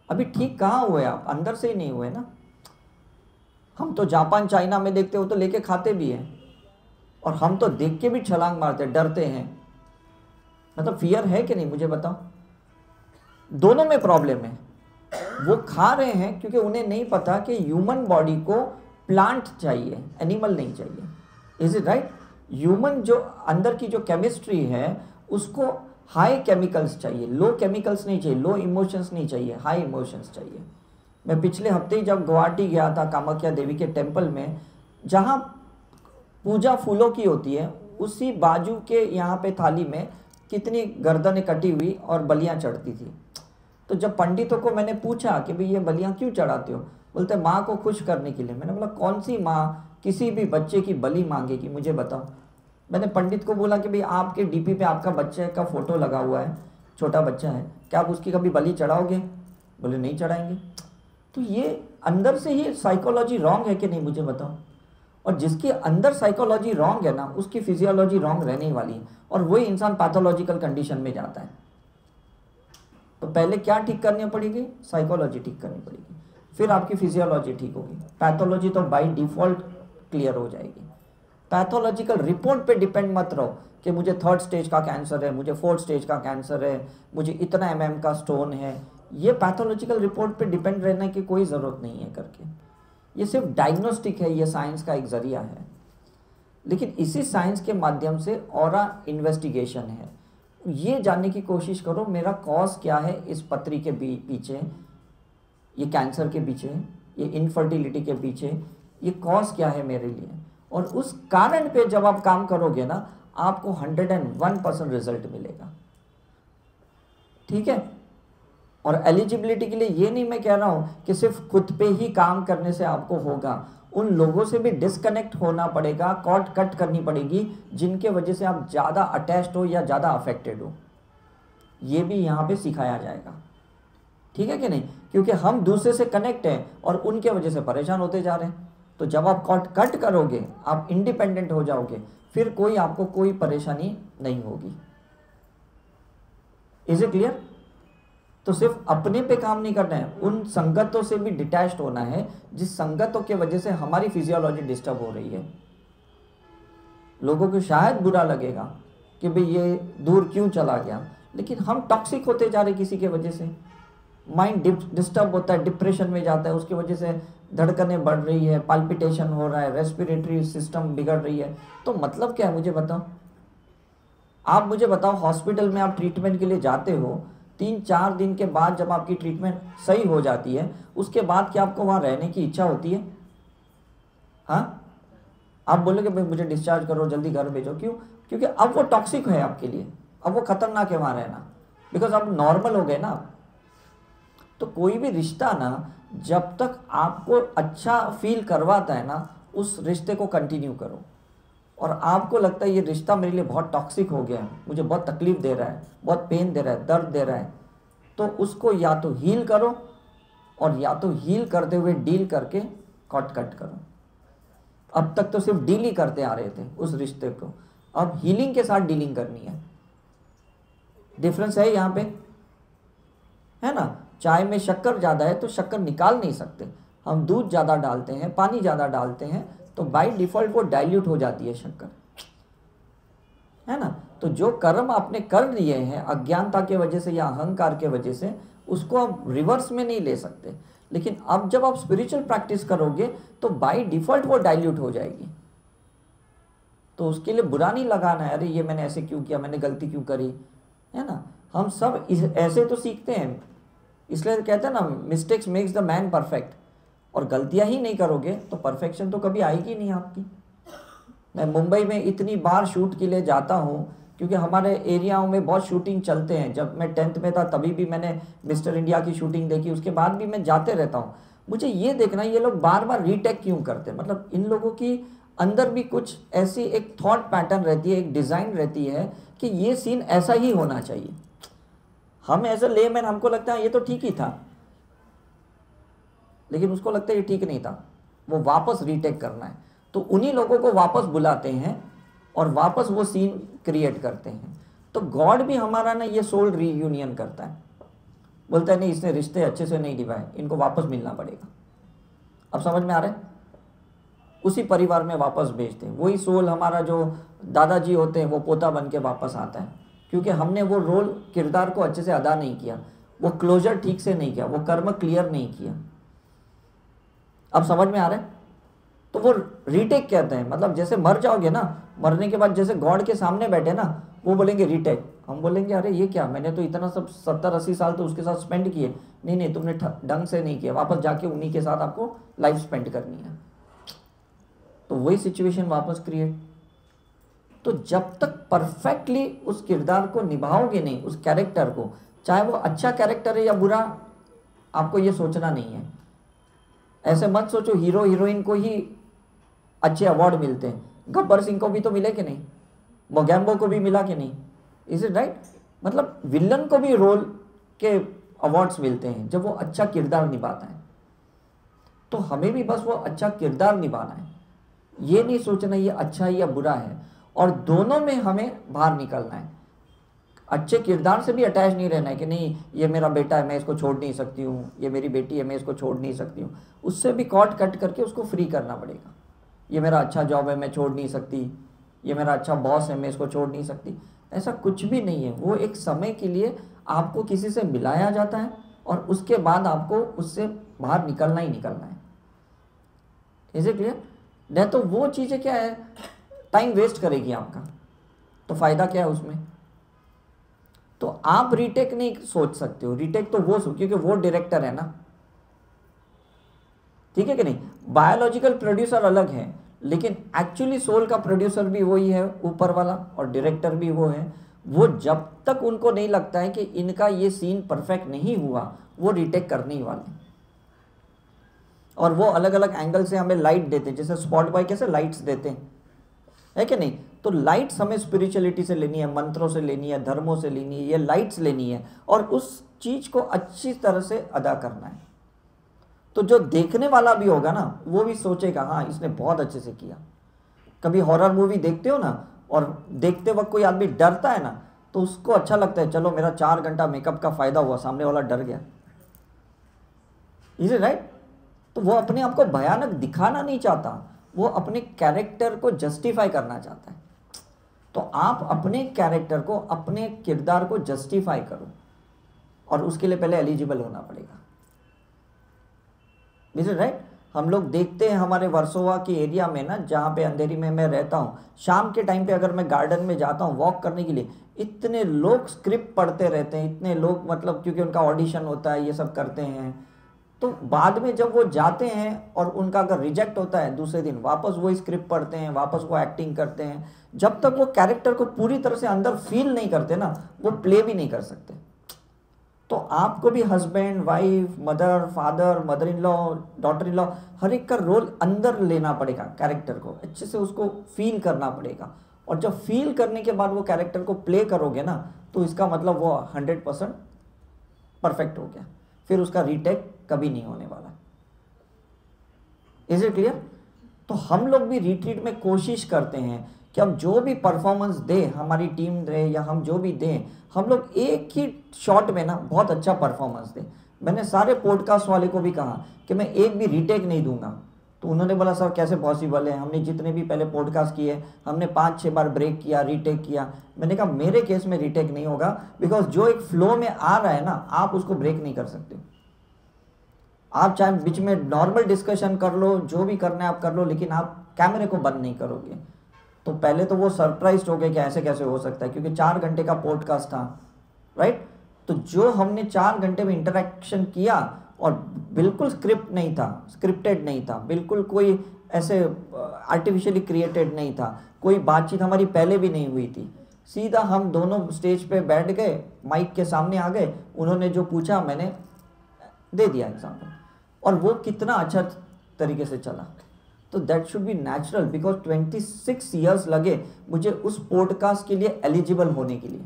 S1: अभी ठीक कहाँ हुए आप? अंदर से ही नहीं हुए ना। हम तो जापान चाइना में देखते हो तो लेके खाते भी हैं, और हम तो देख के भी छलांग मारते, डरते हैं। मतलब फियर है कि नहीं, मुझे बताओ। दोनों में प्रॉब्लम है। वो खा रहे हैं क्योंकि उन्हें नहीं पता कि ह्यूमन बॉडी को प्लांट चाहिए, एनिमल नहीं चाहिए। Is it right? ह्यूमन जो अंदर की जो केमिस्ट्री है उसको हाई केमिकल्स चाहिए, लो केमिकल्स नहीं चाहिए, लो इमोशंस नहीं चाहिए, हाई इमोशंस चाहिए। मैं पिछले हफ्ते ही जब गुवाहाटी गया था कामाख्या देवी के टेम्पल में, जहाँ पूजा फूलों की होती है, उसी बाजू के यहाँ पे थाली में कितनी गर्दनें कटी हुई और बलियाँ चढ़ती थी। तो जब पंडितों को मैंने पूछा कि भाई ये बलियाँ क्यों चढ़ाते हो, बोलते माँ को खुश करने के लिए। मैंने बोला कौन सी माँ किसी भी बच्चे की बलि मांगेगी, मुझे बताओ। मैंने पंडित को बोला कि भाई आपके डीपी पे आपका बच्चे का फोटो लगा हुआ है, छोटा बच्चा है, क्या आप उसकी कभी बलि चढ़ाओगे? बोले नहीं चढ़ाएंगे। तो ये अंदर से ही साइकोलॉजी रॉन्ग है कि नहीं, मुझे बताओ। और जिसके अंदर साइकोलॉजी रॉन्ग है ना, उसकी फिजियोलॉजी रॉन्ग रहने वाली है, और वही इंसान पैथोलॉजिकल कंडीशन में जाता है। तो पहले क्या ठीक करनी पड़ेगी? साइकोलॉजी ठीक करनी पड़ेगी, फिर आपकी फिजियोलॉजी ठीक होगी। पैथोलॉजी तो बाय डिफॉल्ट क्लियर हो जाएगी। पैथोलॉजिकल रिपोर्ट पे डिपेंड मत रहो कि मुझे 3rd स्टेज का कैंसर है, मुझे 4th स्टेज का कैंसर है, मुझे इतना mm का स्टोन है। ये पैथोलॉजिकल रिपोर्ट पे डिपेंड रहने की कोई ज़रूरत नहीं है करके। ये सिर्फ डायग्नोस्टिक है, ये साइंस का एक ज़रिया है। लेकिन इसी साइंस के माध्यम से ऑरा इन्वेस्टिगेशन है, ये जानने की कोशिश करो मेरा कॉज क्या है इस पथरी के पीछे, ये कैंसर के पीछे, ये इनफर्टिलिटी के पीछे, ये कॉज क्या है मेरे लिए। और उस कारण पे जब आप काम करोगे ना, आपको 101% रिजल्ट मिलेगा। ठीक है। और एलिजिबिलिटी के लिए ये नहीं मैं कह रहा हूं कि सिर्फ खुद पे ही काम करने से आपको होगा, उन लोगों से भी डिस्कनेक्ट होना पड़ेगा, कॉर्ड कट करनी पड़ेगी जिनके वजह से आप ज़्यादा अटैच्ड हो या ज़्यादा अफेक्टेड हो। ये भी यहाँ पे सिखाया जाएगा। ठीक है कि नहीं? क्योंकि हम दूसरे से कनेक्ट हैं और उनके वजह से परेशान होते जा रहे हैं। तो जब आप कॉर्ड कट करोगे, आप इंडिपेंडेंट हो जाओगे, फिर आपको कोई परेशानी नहीं होगी। Is it clear? तो सिर्फ अपने पे काम नहीं करना है, उन संगतों से भी डिटैच्ड होना है जिस संगतों के वजह से हमारी फिजियोलॉजी डिस्टर्ब हो रही है। लोगों को शायद बुरा लगेगा कि भाई ये दूर क्यों चला गया, लेकिन हम टॉक्सिक होते जा रहे किसी के वजह से। माइंड डिस्टर्ब होता है, डिप्रेशन में जाता है, उसकी वजह से धड़कनें बढ़ रही है, पाल्पिटेशन हो रहा है, रेस्पिरेटरी सिस्टम बिगड़ रही है। तो मतलब क्या है मुझे बताओ? आप मुझे बताओ, हॉस्पिटल में आप ट्रीटमेंट के लिए जाते हो, 3-4 दिन के बाद जब आपकी ट्रीटमेंट सही हो जाती है, उसके बाद क्या आपको वहाँ रहने की इच्छा होती है? हाँ, आप बोलोगे भाई मुझे डिस्चार्ज करो, जल्दी घर भेजो। क्यों? क्योंकि अब वो टॉक्सिक है आपके लिए, अब वो खतरनाक है वहाँ रहना, बिकॉज आप नॉर्मल हो गए ना। तो कोई भी रिश्ता ना, जब तक आपको अच्छा फील करवाता है ना, उस रिश्ते को कंटिन्यू करो। और आपको लगता है ये रिश्ता मेरे लिए बहुत टॉक्सिक हो गया है, मुझे बहुत तकलीफ दे रहा है, बहुत पेन दे रहा है, दर्द दे रहा है, तो उसको या तो हील करो और या तो हील करते हुए डील करके कट करो। अब तक तो सिर्फ डील ही करते आ रहे थे उस रिश्ते को, अब हीलिंग के साथ डीलिंग करनी है। डिफरेंस है यहाँ पे, है ना? चाय में शक्कर ज़्यादा है तो शक्कर निकाल नहीं सकते, हम दूध ज़्यादा डालते हैं, पानी ज़्यादा डालते हैं, तो बाय डिफ़ॉल्ट वो डाइल्यूट हो जाती है शक्कर, है ना? तो जो कर्म आपने कर लिए हैं अज्ञानता के वजह से या अहंकार के वजह से, उसको आप रिवर्स में नहीं ले सकते। लेकिन अब जब आप स्पिरिचुअल प्रैक्टिस करोगे तो बाय डिफ़ॉल्ट वो डाइल्यूट हो जाएगी। तो उसके लिए बुरा नहीं लगाना है, अरे ये मैंने ऐसे क्यों किया, मैंने गलती क्यों करी, है ना? हम सब ऐसे तो सीखते हैं, इसलिए कहते हैं ना, mistakes makes the man perfect. और गलतियां ही नहीं करोगे तो परफेक्शन तो कभी आएगी नहीं आपकी। मैं मुंबई में इतनी बार शूट के लिए जाता हूँ क्योंकि हमारे एरियाओं में बहुत शूटिंग चलते हैं। जब मैं 10th में था तभी भी मैंने मिस्टर इंडिया की शूटिंग देखी, उसके बाद भी मैं जाते रहता हूँ। मुझे ये देखना ये लोग बार बार रीटेक क्यों करते हैं, मतलब इन लोगों की अंदर भी कुछ ऐसी एक थॉट पैटर्न रहती है, एक डिज़ाइन रहती है कि ये सीन ऐसा ही होना चाहिए। हम एज अ लेमैन हमको लगता है ये तो ठीक ही था, लेकिन उसको लगता है ये ठीक नहीं था, वो वापस रीटेक करना है। तो उन्हीं लोगों को वापस बुलाते हैं और वापस वो सीन क्रिएट करते हैं। तो गॉड भी हमारा ना ये सोल रीयूनियन करता है, बोलता है नहीं इसने रिश्ते अच्छे से नहीं निभाए, इनको वापस मिलना पड़ेगा। अब समझ में आ रहा है? उसी परिवार में वापस भेजते हैं। वही सोल हमारा जो दादाजी होते हैं वो पोता बन के वापस आता है, क्योंकि हमने वो रोल किरदार को अच्छे से अदा नहीं किया, वो क्लोजर ठीक से नहीं किया, वो कर्म क्लियर नहीं किया। अब समझ में आ रहा है? तो वो रीटेक कहते हैं, मतलब जैसे मर जाओगे ना, मरने के बाद जैसे गॉड के सामने बैठे ना, वो बोलेंगे रीटेक। हम बोलेंगे अरे ये क्या, मैंने तो इतना सब 70-80 साल तो उसके साथ स्पेंड किए। नहीं तुमने ढंग से नहीं किया, वापस जाके उन्हीं के साथ आपको लाइफ स्पेंड करनी है। तो वही सिचुएशन वापस क्रिएट। तो जब तक परफेक्टली उस किरदार को निभाओगे नहीं, उस कैरेक्टर को, चाहे वो अच्छा कैरेक्टर है या बुरा, आपको ये सोचना नहीं है। ऐसे मत सोचो हीरो हीरोइन को ही अच्छे अवार्ड मिलते हैं, गब्बर सिंह को भी तो मिले कि नहीं, मोगैम्बो को भी मिला कि नहीं, इज इट राइट? मतलब विलन को भी रोल के अवार्ड्स मिलते हैं जब वो अच्छा किरदार निभाता है। तो हमें भी बस वो अच्छा किरदार निभाना है, ये नहीं सोचना ये अच्छा है या बुरा है, और दोनों में हमें बाहर निकलना है। अच्छे किरदार से भी अटैच नहीं रहना है कि नहीं ये मेरा बेटा है मैं इसको छोड़ नहीं सकती हूँ, ये मेरी बेटी है मैं इसको छोड़ नहीं सकती हूँ, उससे भी कॉर्ड कट करके उसको फ्री करना पड़ेगा। ये मेरा अच्छा जॉब है मैं छोड़ नहीं सकती, ये मेरा अच्छा बॉस है मैं इसको छोड़ नहीं सकती, ऐसा कुछ भी नहीं है। वो एक समय के लिए आपको किसी से मिलाया जाता है और उसके बाद आपको उससे बाहर निकलना ही निकलना है। Is it clear? नहीं तो वो चीज़ें क्या है, टाइम वेस्ट करेगी आपका, तो फ़ायदा क्या है उसमें? तो आप रीटेक नहीं सोच सकते हो, रीटेक तो वो क्योंकि वो डायरेक्टर है ना, ठीक है कि नहीं? बायोलॉजिकल प्रोड्यूसर अलग है, लेकिन एक्चुअली सोल का प्रोड्यूसर भी वही है ऊपर वाला, और डायरेक्टर भी वो है। वो जब तक उनको नहीं लगता है कि इनका ये सीन परफेक्ट नहीं हुआ, वो रिटेक करने ही वाले। और वो अलग अलग एंगल से हमें लाइट देते हैं, जैसे स्पॉट बॉय कैसे लाइट्स देते हैं, है कि नहीं। तो लाइट्स हमें स्पिरिचुअलिटी से लेनी है, मंत्रों से लेनी है, धर्मों से लेनी है, ये लाइट्स लेनी है और उस चीज को अच्छी तरह से अदा करना है। तो जो देखने वाला भी होगा ना, वो भी सोचेगा हाँ इसने बहुत अच्छे से किया। कभी हॉरर मूवी देखते हो ना, और देखते वक्त कोई आदमी डरता है ना, तो उसको अच्छा लगता है, चलो मेरा 4 घंटा मेकअप का फायदा हुआ, सामने वाला डर गया। Is it right? तो वो अपने आप को भयानक दिखाना नहीं चाहता, वो अपने कैरेक्टर को जस्टिफाई करना चाहता है। तो आप अपने कैरेक्टर को, अपने किरदार को जस्टिफाई करो, और उसके लिए पहले एलिजिबल होना पड़ेगा। Is it right? हम लोग देखते हैं हमारे वर्सोवा की एरिया में ना, जहाँ पे अंधेरी में मैं रहता हूँ, शाम के टाइम पे अगर मैं गार्डन में जाता हूँ वॉक करने के लिए, इतने लोग स्क्रिप्ट पढ़ते रहते हैं, इतने लोग, मतलब क्योंकि उनका ऑडिशन होता है, ये सब करते हैं। तो बाद में जब वो जाते हैं और उनका अगर रिजेक्ट होता है, दूसरे दिन वापस वो स्क्रिप्ट पढ़ते हैं, वापस वो एक्टिंग करते हैं। जब तक वो कैरेक्टर को पूरी तरह से अंदर फील नहीं करते ना, वो प्ले भी नहीं कर सकते। तो आपको भी husband, wife, mother, father, mother in law, daughter in law, हर एक का रोल अंदर लेना पड़ेगा, कैरेक्टर को अच्छे से उसको फील करना पड़ेगा। और जब फील करने के बाद वो कैरेक्टर को प्ले करोगे ना, तो इसका मतलब वो 100% परफेक्ट हो गया, फिर उसका रीटेक कभी नहीं होने वाला। Is it clear? तो हम लोग भी रिट्रीट में कोशिश करते हैं कि हम जो भी परफॉर्मेंस दें, हमारी टीम दे या हम जो भी दें, हम लोग एक ही शॉट में ना बहुत अच्छा परफॉर्मेंस दें। मैंने सारे पॉडकास्ट वाले को भी कहा कि मैं एक भी रीटेक नहीं दूंगा, तो उन्होंने बोला सर कैसे पॉसिबल है, हमने जितने भी पहले पॉडकास्ट किए हमने 5-6 बार ब्रेक किया, रीटेक किया। मैंने कहा मेरे केस में रीटेक नहीं होगा, बिकॉज जो एक फ्लो में आ रहा है ना, आप उसको ब्रेक नहीं कर सकते। आप चाहे बीच में नॉर्मल डिस्कशन कर लो, जो भी करना है आप कर लो, लेकिन आप कैमरे को बंद नहीं करोगे। तो पहले तो वो सरप्राइज हो गए कि ऐसे कैसे हो सकता है, क्योंकि 4 घंटे का पॉडकास्ट था, राइट। तो जो हमने 4 घंटे में इंटरेक्शन किया, और बिल्कुल स्क्रिप्ट नहीं था, स्क्रिप्टेड नहीं था, बिल्कुल कोई ऐसे आर्टिफिशियली क्रिएटेड नहीं था, कोई बातचीत हमारी पहले भी नहीं हुई थी। सीधा हम दोनों स्टेज पे बैठ गए, माइक के सामने आ गए, उन्होंने जो पूछा मैंने दे दिया एग्जाम्पल, और वो कितना अच्छा तरीके से चला। तो that should be natural, because 26 years लगे मुझे उस पॉडकास्ट के लिए एलिजिबल होने के लिए,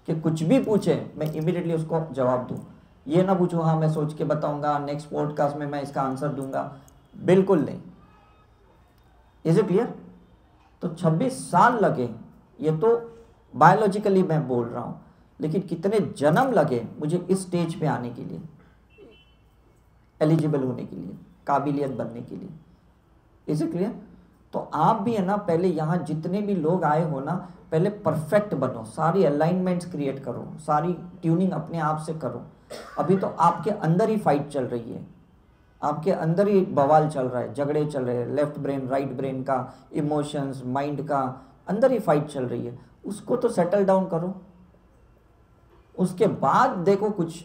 S1: कि कुछ भी पूछे मैं इमीडिएटली उसको जवाब दूं। ये ना पूछूं हाँ मैं सोच के बताऊंगा, नेक्स्ट पॉडकास्ट में मैं इसका आंसर दूंगा, बिल्कुल नहीं। Is it clear? तो 26 साल लगे, ये तो बायोलॉजिकली मैं बोल रहा हूं, लेकिन कितने जन्म लगे मुझे इस स्टेज पे आने के लिए, एलिजिबल होने के लिए, काबिलियत बनने के लिए। Is it clear? तो आप भी है ना, पहले यहाँ जितने भी लोग आए हो ना, पहले परफेक्ट बनो, सारी अलाइनमेंट्स क्रिएट करो, सारी ट्यूनिंग अपने आप से करो। अभी तो आपके अंदर ही फाइट चल रही है, आपके अंदर ही बवाल चल रहा है, झगड़े चल रहे हैं, लेफ्ट ब्रेन राइट ब्रेन का, इमोशंस, माइंड का, अंदर ही फाइट चल रही है। उसको तो सेटल डाउन करो, उसके बाद देखो कुछ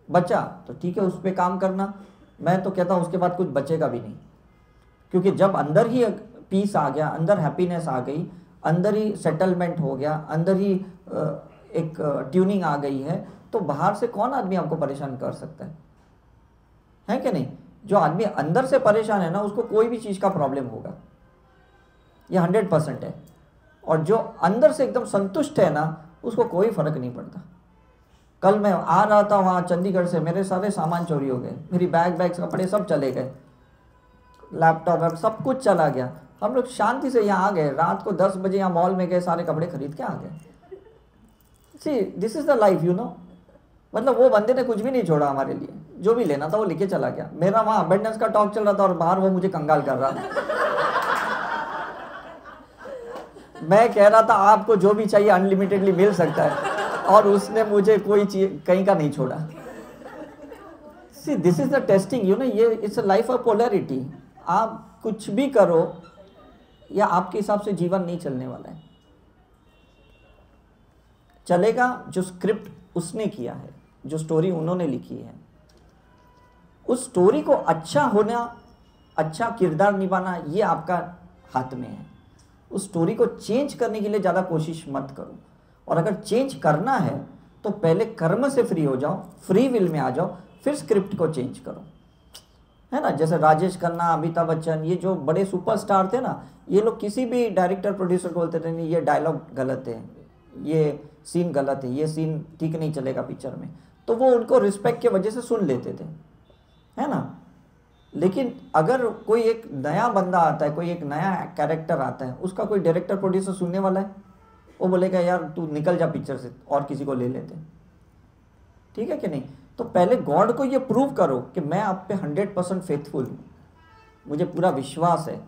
S1: बचा तो ठीक है, उस पर काम करना। मैं तो कहता हूँ उसके बाद कुछ बचेगा भी नहीं, क्योंकि जब अंदर ही पीस आ गया, अंदर हैप्पीनेस आ गई, अंदर ही सेटलमेंट हो गया, अंदर ही एक ट्यूनिंग आ गई है, तो बाहर से कौन आदमी आपको परेशान कर सकता है कि नहीं? जो आदमी अंदर से परेशान है ना, उसको कोई भी चीज़ का प्रॉब्लम होगा, ये 100% है। और जो अंदर से एकदम संतुष्ट है ना, उसको कोई फर्क नहीं पड़ता। कल मैं आ रहा था वहाँ चंडीगढ़ से, मेरे सारे सामान चोरी हो गए, मेरी बैग कपड़े सब चले गए, लैपटॉप सब कुछ चला गया। हम लोग शांति से यहाँ आ गए, रात को 10 बजे यहाँ मॉल में गए, सारे कपड़े खरीद के आ गए। सी this is the life, you know. मतलब वो बंदे ने कुछ भी नहीं छोड़ा हमारे लिए, जो भी लेना था वो लेके चला गया। मेरा वहाँ अबेंडेंस का टॉक चल रहा था और बाहर वो मुझे कंगाल कर रहा था। मैं कह रहा था आपको जो भी चाहिए अनलिमिटेडली मिल सकता है, और उसने मुझे कोई चीज कहीं का नहीं छोड़ा। See this is the testing, you know. ये it's a life of polarity. आप कुछ भी करो, या आपके हिसाब से जीवन नहीं चलने वाला है। चलेगा जो स्क्रिप्ट उसने किया है, जो स्टोरी उन्होंने लिखी है, उस स्टोरी को अच्छा होना, अच्छा किरदार निभाना, ये आपका हाथ में है। उस स्टोरी को चेंज करने के लिए ज़्यादा कोशिश मत करो, और अगर चेंज करना है तो पहले कर्म से फ्री हो जाओ, फ्री विल में आ जाओ, फिर स्क्रिप्ट को चेंज करो, है ना। जैसे राजेश खन्ना, अमिताभ बच्चन, ये जो बड़े सुपरस्टार थे ना, ये लोग किसी भी डायरेक्टर प्रोड्यूसर को बोलते थे नहीं ये डायलॉग गलत है, ये सीन गलत है, ये सीन ठीक नहीं चलेगा पिक्चर में, तो वो उनको रिस्पेक्ट के वजह से सुन लेते थे, है ना। लेकिन अगर कोई एक नया बंदा आता है, कोई एक नया कैरेक्टर आता है, उसका कोई डायरेक्टर प्रोड्यूसर सुनने वाला है? वो बोलेगा यार तू निकल जा पिक्चर से, और किसी को ले लेते, ठीक है कि नहीं। तो पहले गॉड को ये प्रूव करो कि मैं आप पे 100% फेथफुल हूँ, मुझे पूरा विश्वास है,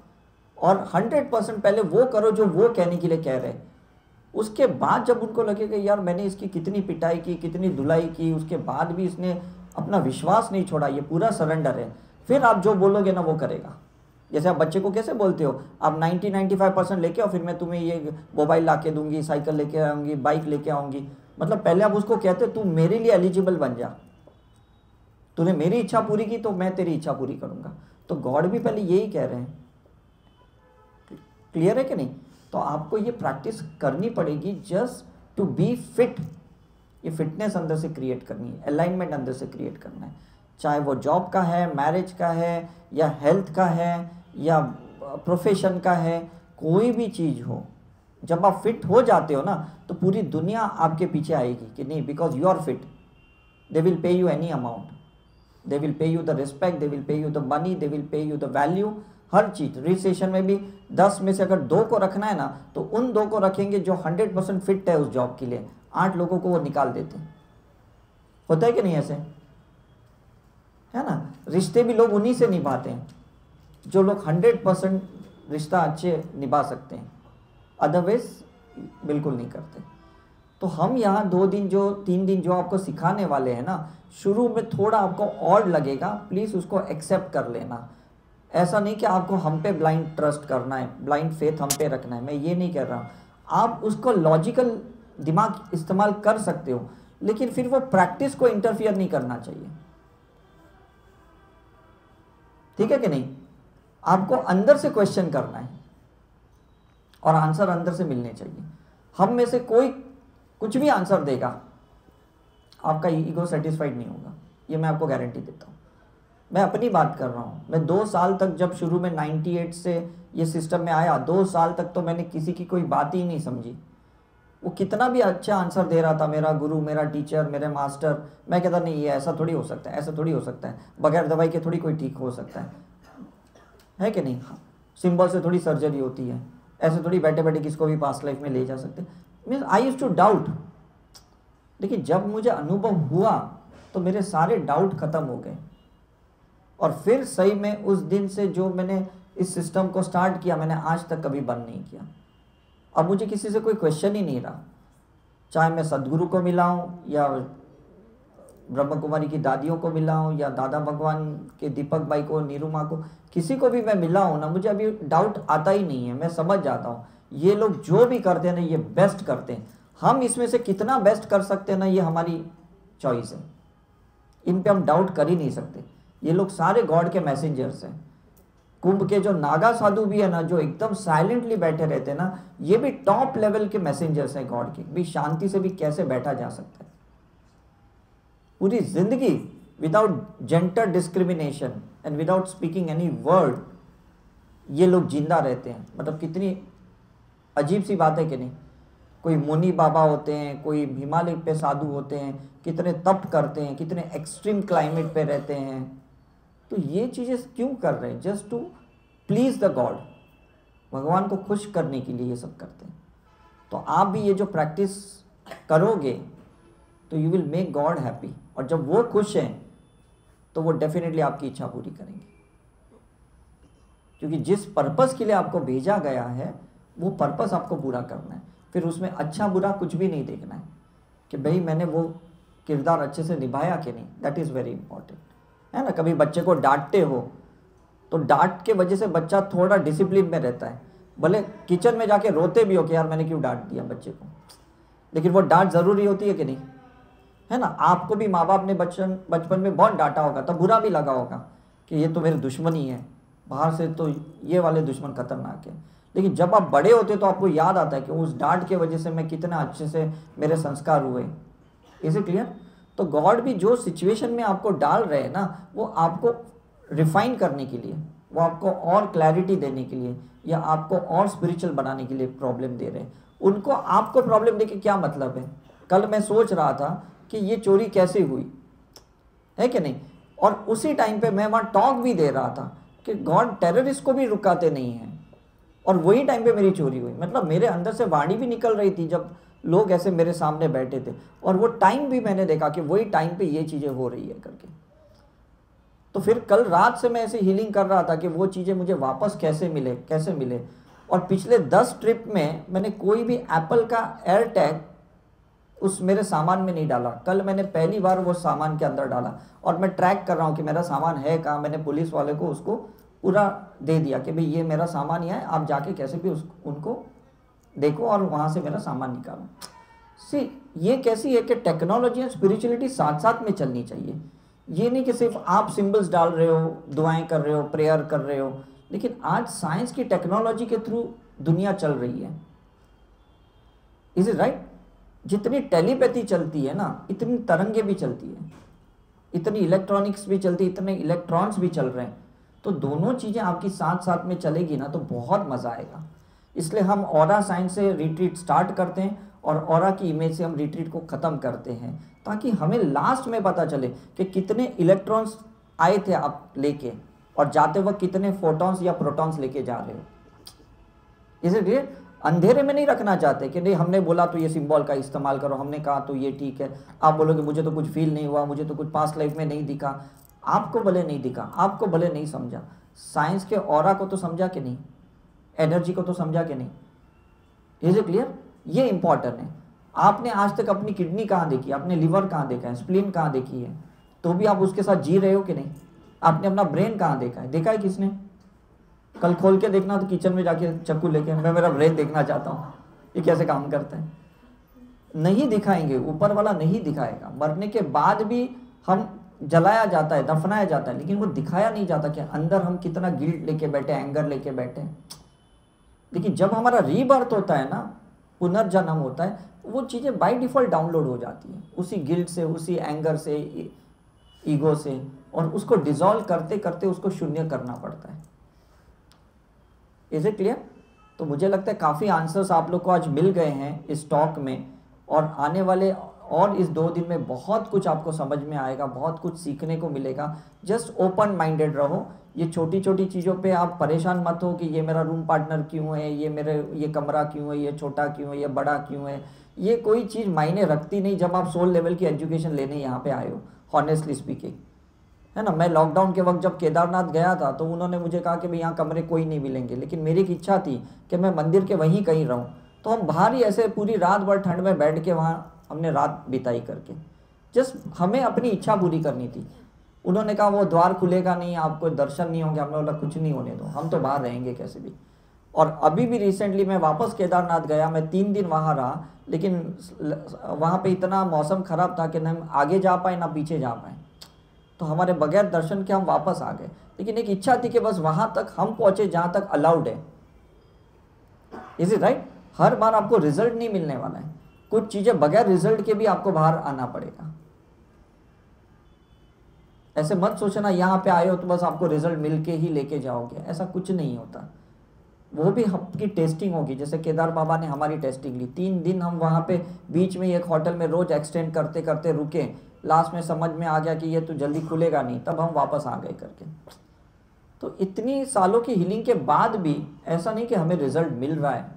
S1: और 100% पहले वो करो जो वो कहने के लिए कह रहे। उसके बाद जब उनको लगेगा यार मैंने इसकी कितनी पिटाई की, कितनी धुलाई की, उसके बाद भी इसने अपना विश्वास नहीं छोड़ा, ये पूरा सरेंडर है, फिर आप जो बोलोगे ना वो करेगा। जैसे आप बच्चे को कैसे बोलते हो, आप 90-95% लेके आओ, फिर मैं तुम्हें ये मोबाइल ला के दूंगी, साइकिल लेके आऊँगी, बाइक लेके आऊँगी। मतलब पहले आप उसको कहते हो तू मेरे लिए एलिजिबल बन जा, तूने मेरी इच्छा पूरी की तो मैं तेरी इच्छा पूरी करूँगा। तो गॉड भी पहले यही कह रहे हैं, क्लियर है कि नहीं। तो आपको ये प्रैक्टिस करनी पड़ेगी जस्ट टू बी फिट। ये फिटनेस अंदर से क्रिएट करनी है, अलाइनमेंट अंदर से क्रिएट करना है, चाहे वो जॉब का है, मैरिज का है, या हेल्थ का है, या प्रोफेशन का है, कोई भी चीज़ हो। जब आप फिट हो जाते हो ना तो पूरी दुनिया आपके पीछे आएगी कि नहीं, because you are fit, they will pay you any amount, they will pay you the respect, they will pay you the money, they will pay you the value, हर चीज़। रिसेशन में भी 10 में से अगर 2 को रखना है ना तो उन 2 को रखेंगे जो 100% फिट है उस जॉब के लिए, 8 लोगों को वो निकाल देते हैं। होता है कि नहीं ऐसे, है ना। रिश्ते भी लोग उन्हीं से निभाते हैं जो लोग 100% रिश्ता अच्छे निभा सकते हैं, अदरवाइज बिल्कुल नहीं करते। तो हम यहाँ 2 दिन जो 3 दिन जो आपको सिखाने वाले हैं ना, शुरू में थोड़ा आपको ऑड लगेगा, प्लीज़ उसको एक्सेप्ट कर लेना। ऐसा नहीं कि आपको हम पे ब्लाइंड ट्रस्ट करना है, ब्लाइंड फेथ हम पे रखना है, मैं ये नहीं कर रहा हूँ। आप उसको लॉजिकल दिमाग इस्तेमाल कर सकते हो, लेकिन फिर वो प्रैक्टिस को इंटरफियर नहीं करना चाहिए, ठीक है कि नहीं। आपको अंदर से क्वेश्चन करना है और आंसर अंदर से मिलने चाहिए। हम में से कोई कुछ भी आंसर देगा, आपका ईगो सेटिस्फाइड नहीं होगा, ये मैं आपको गारंटी देता हूँ। मैं अपनी बात कर रहा हूँ, मैं 2 साल तक, जब शुरू में 98 से ये सिस्टम में आया, 2 साल तक तो मैंने किसी की कोई बात ही नहीं समझी। वो कितना भी अच्छा आंसर दे रहा था, मेरा गुरु, मेरा टीचर, मेरे मास्टर, मैं कहता नहीं ये ऐसा थोड़ी हो सकता है, ऐसा थोड़ी हो सकता है, बगैर दवाई के थोड़ी कोई ठीक हो सकता है कि नहीं। सिंबल से थोड़ी सर्जरी होती है, ऐसे थोड़ी बैठे बैठे किसको भी पास्ट लाइफ में ले जा सकते। Means I used to doubt, लेकिन जब मुझे अनुभव हुआ तो मेरे सारे डाउट खत्म हो गए, और फिर सही में उस दिन से जो मैंने इस सिस्टम को स्टार्ट किया, मैंने आज तक कभी बंद नहीं किया। अब मुझे किसी से कोई क्वेश्चन ही नहीं रहा, चाहे मैं सदगुरु को मिला हूँ, या ब्रह्म कुमारी की दादियों को मिला हूँ, या दादा भगवान के दीपक भाई को, नीरू माँ को, किसी को भी मैं मिला हूँ ना, मुझे अभी डाउट आता ही नहीं है। मैं समझ जाता हूँ ये लोग जो भी करते हैं ना, ये बेस्ट करते हैं। हम इसमें से कितना बेस्ट कर सकते हैं ना, ये हमारी चॉइस है, इन पे हम डाउट कर ही नहीं सकते। ये लोग सारे गॉड के मैसेंजर्स हैं। कुंभ के जो नागा साधु भी है ना, जो एकदम साइलेंटली बैठे रहते हैं ना, ये भी टॉप लेवल के मैसेंजर्स हैं गॉड के। भी शांति से भी कैसे बैठा जा सकता है, पूरी जिंदगी without gender discrimination and without speaking any word ये लोग जिंदा रहते हैं। मतलब कितनी अजीब सी बात है कि नहीं। कोई मुनि बाबा होते हैं, कोई हिमालय पे साधु होते हैं, कितने तप करते हैं, कितने एक्सट्रीम क्लाइमेट पे रहते हैं। तो ये चीज़ें क्यों कर रहे हैं? Just to please the god, भगवान को खुश करने के लिए ये सब करते हैं। तो आप भी ये जो प्रैक्टिस करोगे तो you will make God happy, और जब वो खुश हैं तो वो डेफिनेटली आपकी इच्छा पूरी करेंगे, क्योंकि जिस पर्पस के लिए आपको भेजा गया है वो पर्पस आपको पूरा करना है। फिर उसमें अच्छा बुरा कुछ भी नहीं देखना है कि भाई मैंने वो किरदार अच्छे से निभाया कि नहीं। दैट इज़ वेरी इंपॉर्टेंट, है ना। कभी बच्चे को डांटते हो तो डांट के वजह से बच्चा थोड़ा डिसिप्लिन में रहता है, भले किचन में जाके रोते भी हो कि यार मैंने क्यों डांट दिया बच्चे को, लेकिन वो डांट ज़रूरी होती है कि नहीं, है ना। आपको भी माँ बाप ने बचपन में बहुत डांटा होगा, तब बुरा भी लगा होगा कि ये तो मेरे दुश्मन ही है, बाहर से तो ये वाले दुश्मन खतरनाक है, लेकिन जब आप बड़े होते तो आपको याद आता है कि उस डांट के वजह से मैं कितना अच्छे से मेरे संस्कार हुए। Is it clear? तो गॉड भी जो सिचुएशन में आपको डाल रहे हैं ना, वो आपको रिफाइन करने के लिए, वो आपको और क्लैरिटी देने के लिए, या आपको और स्पिरिचुअल बनाने के लिए प्रॉब्लम दे रहे हैं। उनको आपको प्रॉब्लम दे के क्या मतलब है? कल मैं सोच रहा था कि ये चोरी कैसे हुई, है कि नहीं, और उसी टाइम पे मैं वहाँ टॉक भी दे रहा था कि गॉड टेररिस्ट को भी रुकाते नहीं हैं, और वही टाइम पे मेरी चोरी हुई। मतलब मेरे अंदर से वाणी भी निकल रही थी जब लोग ऐसे मेरे सामने बैठे थे, और वो टाइम भी मैंने देखा कि वही टाइम पे ये चीज़ें हो रही है करके। तो फिर कल रात से मैं ऐसे हीलिंग कर रहा था कि वो चीज़ें मुझे वापस कैसे मिले। और पिछले 10 ट्रिप में मैंने कोई भी एप्पल का एयर टैग उस मेरे सामान में नहीं डाला। कल मैंने पहली बार वो सामान के अंदर डाला, और मैं ट्रैक कर रहा हूँ कि मेरा सामान है कहाँ। मैंने पुलिस वाले को उसको पूरा दे दिया कि भाई ये मेरा सामान ही है, आप जाके कैसे भी उनको देखो और वहाँ से मेरा सामान निकालो। सी, ये कैसी है कि टेक्नोलॉजी और स्पिरिचुअलिटी साथ साथ में चलनी चाहिए। ये नहीं कि सिर्फ आप सिंबल्स डाल रहे हो, दुआएं कर रहे हो, प्रेयर कर रहे हो, लेकिन आज साइंस की टेक्नोलॉजी के थ्रू दुनिया चल रही है। Is it right? जितनी टेलीपैथी चलती है ना, इतनी तरंगे भी चलती है, इतनी इलेक्ट्रॉनिक्स भी चलती है, इतने इलेक्ट्रॉन्स भी चल रहे हैं। तो दोनों चीज़ें आपकी साथ साथ में चलेगी ना, तो बहुत मज़ा आएगा। इसलिए हम ऑरा साइंस से रिट्रीट स्टार्ट करते हैं, और ऑरा की इमेज से हम रिट्रीट को ख़त्म करते हैं, ताकि हमें लास्ट में पता चले कि कितने इलेक्ट्रॉन्स आए थे आप लेके, और जाते वक्त कितने फोटॉन्स या प्रोटॉन्स लेके जा रहे हो। इसलिए अंधेरे में नहीं रखना चाहते कि नहीं हमने बोला तो ये सिंबल का इस्तेमाल करो, हमने कहा तो ये ठीक है। आप बोलोगे मुझे तो कुछ फील नहीं हुआ, मुझे तो कुछ पास्ट लाइफ में नहीं दिखा। आपको भले नहीं दिखा, आपको भले नहीं समझा, साइंस के ऑरा को तो समझा कि नहीं, एनर्जी को तो समझा कि नहीं। Is it clear? ये इंपॉर्टेंट है। आपने आज तक अपनी किडनी कहाँ देखी, आपने लिवर कहाँ देखा है, स्प्लीन कहाँ देखी है, तो भी आप उसके साथ जी रहे हो कि नहीं। आपने अपना ब्रेन कहाँ देखा है, देखा है किसने? कल खोल के देखना तो किचन में जाके चाकू लेके मैं मेरा ब्रेन देखना चाहता हूँ ये कैसे काम करता है। नहीं दिखाएंगे, ऊपर वाला नहीं दिखाएगा। मरने के बाद भी हम जलाया जाता है, दफनाया जाता है, लेकिन वो दिखाया नहीं जाता कि अंदर हम कितना गिल्ट लेके बैठे, एंगर लेके बैठे। लेकिन जब हमारा रीबर्थ होता है ना, पुनर्जन्म होता है, वो चीज़ें बाय डिफ़ॉल्ट डाउनलोड हो जाती हैं, उसी गिल्ट से, उसी एंगर से, ईगो से, और उसको डिसॉल्व करते करते उसको शून्य करना पड़ता है। Is it clear? तो मुझे लगता है काफ़ी आंसर्स आप लोग को आज मिल गए हैं इस टॉक में, और आने वाले और इस 2 दिन में बहुत कुछ आपको समझ में आएगा, बहुत कुछ सीखने को मिलेगा। जस्ट ओपन माइंडेड रहो। ये छोटी छोटी चीज़ों पे आप परेशान मत हो कि ये मेरा रूम पार्टनर क्यों है, ये कमरा क्यों है, ये छोटा क्यों है, ये बड़ा क्यों है। ये कोई चीज़ मायने रखती नहीं जब आप सोल लेवल की एजुकेशन लेने यहाँ पे आए हो, हॉनेस्टली स्पीकिंग, है ना। मैं लॉकडाउन के वक्त जब केदारनाथ गया था तो उन्होंने मुझे कहा कि भाई यहाँ कमरे कोई नहीं मिलेंगे, लेकिन मेरी एक इच्छा थी कि मैं मंदिर के वहीं कहीं रहूँ। तो हम बाहर ही ऐसे पूरी रात भर ठंड में बैठ के वहाँ हमने रात बिताई करके, जस्ट हमें अपनी इच्छा पूरी करनी थी। उन्होंने कहा वो द्वार खुलेगा नहीं, आपको दर्शन नहीं होंगे। हमने बोला कुछ नहीं होने दो, हम तो बाहर रहेंगे कैसे भी। और अभी भी रिसेंटली मैं वापस केदारनाथ गया, मैं 3 दिन वहाँ रहा, लेकिन वहाँ पे इतना मौसम ख़राब था कि ना हम आगे जा पाए ना पीछे जा पाए, तो हमारे बगैर दर्शन के हम वापस आ गए। लेकिन एक इच्छा थी कि बस वहाँ तक हम पहुँचे जहाँ तक अलाउड है। Is it right? हर बार आपको रिजल्ट नहीं मिलने वाला है, कुछ चीज़ें बगैर रिजल्ट के भी आपको बाहर आना पड़ेगा। ऐसे मत सोचना यहाँ पे आए हो तो बस आपको रिजल्ट मिल के ही लेके जाओगे, ऐसा कुछ नहीं होता। वो भी आपकी टेस्टिंग होगी। जैसे केदार बाबा ने हमारी टेस्टिंग ली, 3 दिन हम वहाँ पे बीच में एक होटल में रोज एक्सटेंड करते करते रुके। लास्ट में समझ में आ गया कि ये तो जल्दी खुलेगा नहीं, तब हम वापस आ गए करके। तो इतनी सालों की हीलिंग के बाद भी ऐसा नहीं कि हमें रिजल्ट मिल रहा है,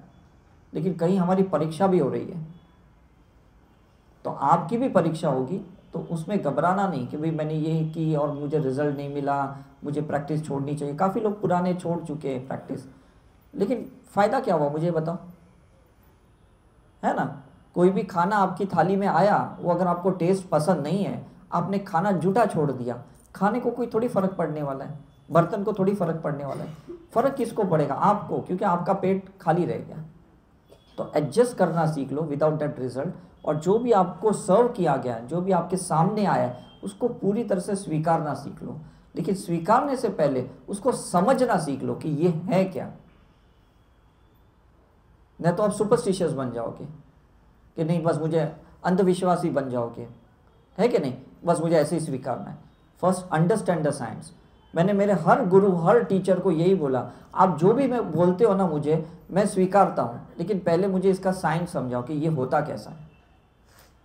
S1: लेकिन कहीं हमारी परीक्षा भी हो रही है। तो आपकी भी परीक्षा होगी, तो उसमें घबराना नहीं कि भाई मैंने ये की और मुझे रिजल्ट नहीं मिला, मुझे प्रैक्टिस छोड़नी चाहिए। काफ़ी लोग पुराने छोड़ चुके हैं प्रैक्टिस, लेकिन फ़ायदा क्या हुआ मुझे बताओ, है ना। कोई भी खाना आपकी थाली में आया, वो अगर आपको टेस्ट पसंद नहीं है, आपने खाना जूठा छोड़ दिया, खाने को कोई थोड़ी फ़र्क पड़ने वाला है, बर्तन को थोड़ी फ़र्क पड़ने वाला है। फ़र्क किसको पड़ेगा? आपको, क्योंकि आपका पेट खाली रह गया। तो एडजस्ट करना सीख लो विदाउट दैट रिजल्ट, और जो भी आपको सर्व किया गया, जो भी आपके सामने आया है, उसको पूरी तरह से स्वीकारना सीख लो। लेकिन स्वीकारने से पहले उसको समझना सीख लो कि ये है क्या। नहीं तो आप सुपरस्टिशियस बन जाओगे कि नहीं बस मुझे, अंधविश्वासी बन जाओगे, है कि नहीं, बस मुझे ऐसे ही स्वीकारना है। First understand the science. मैंने मेरे हर गुरु, हर टीचर को यही बोला, आप जो भी मैं बोलते हो ना मुझे, मैं स्वीकारता हूँ, लेकिन पहले मुझे इसका साइंस समझाओ कि ये होता कैसा है,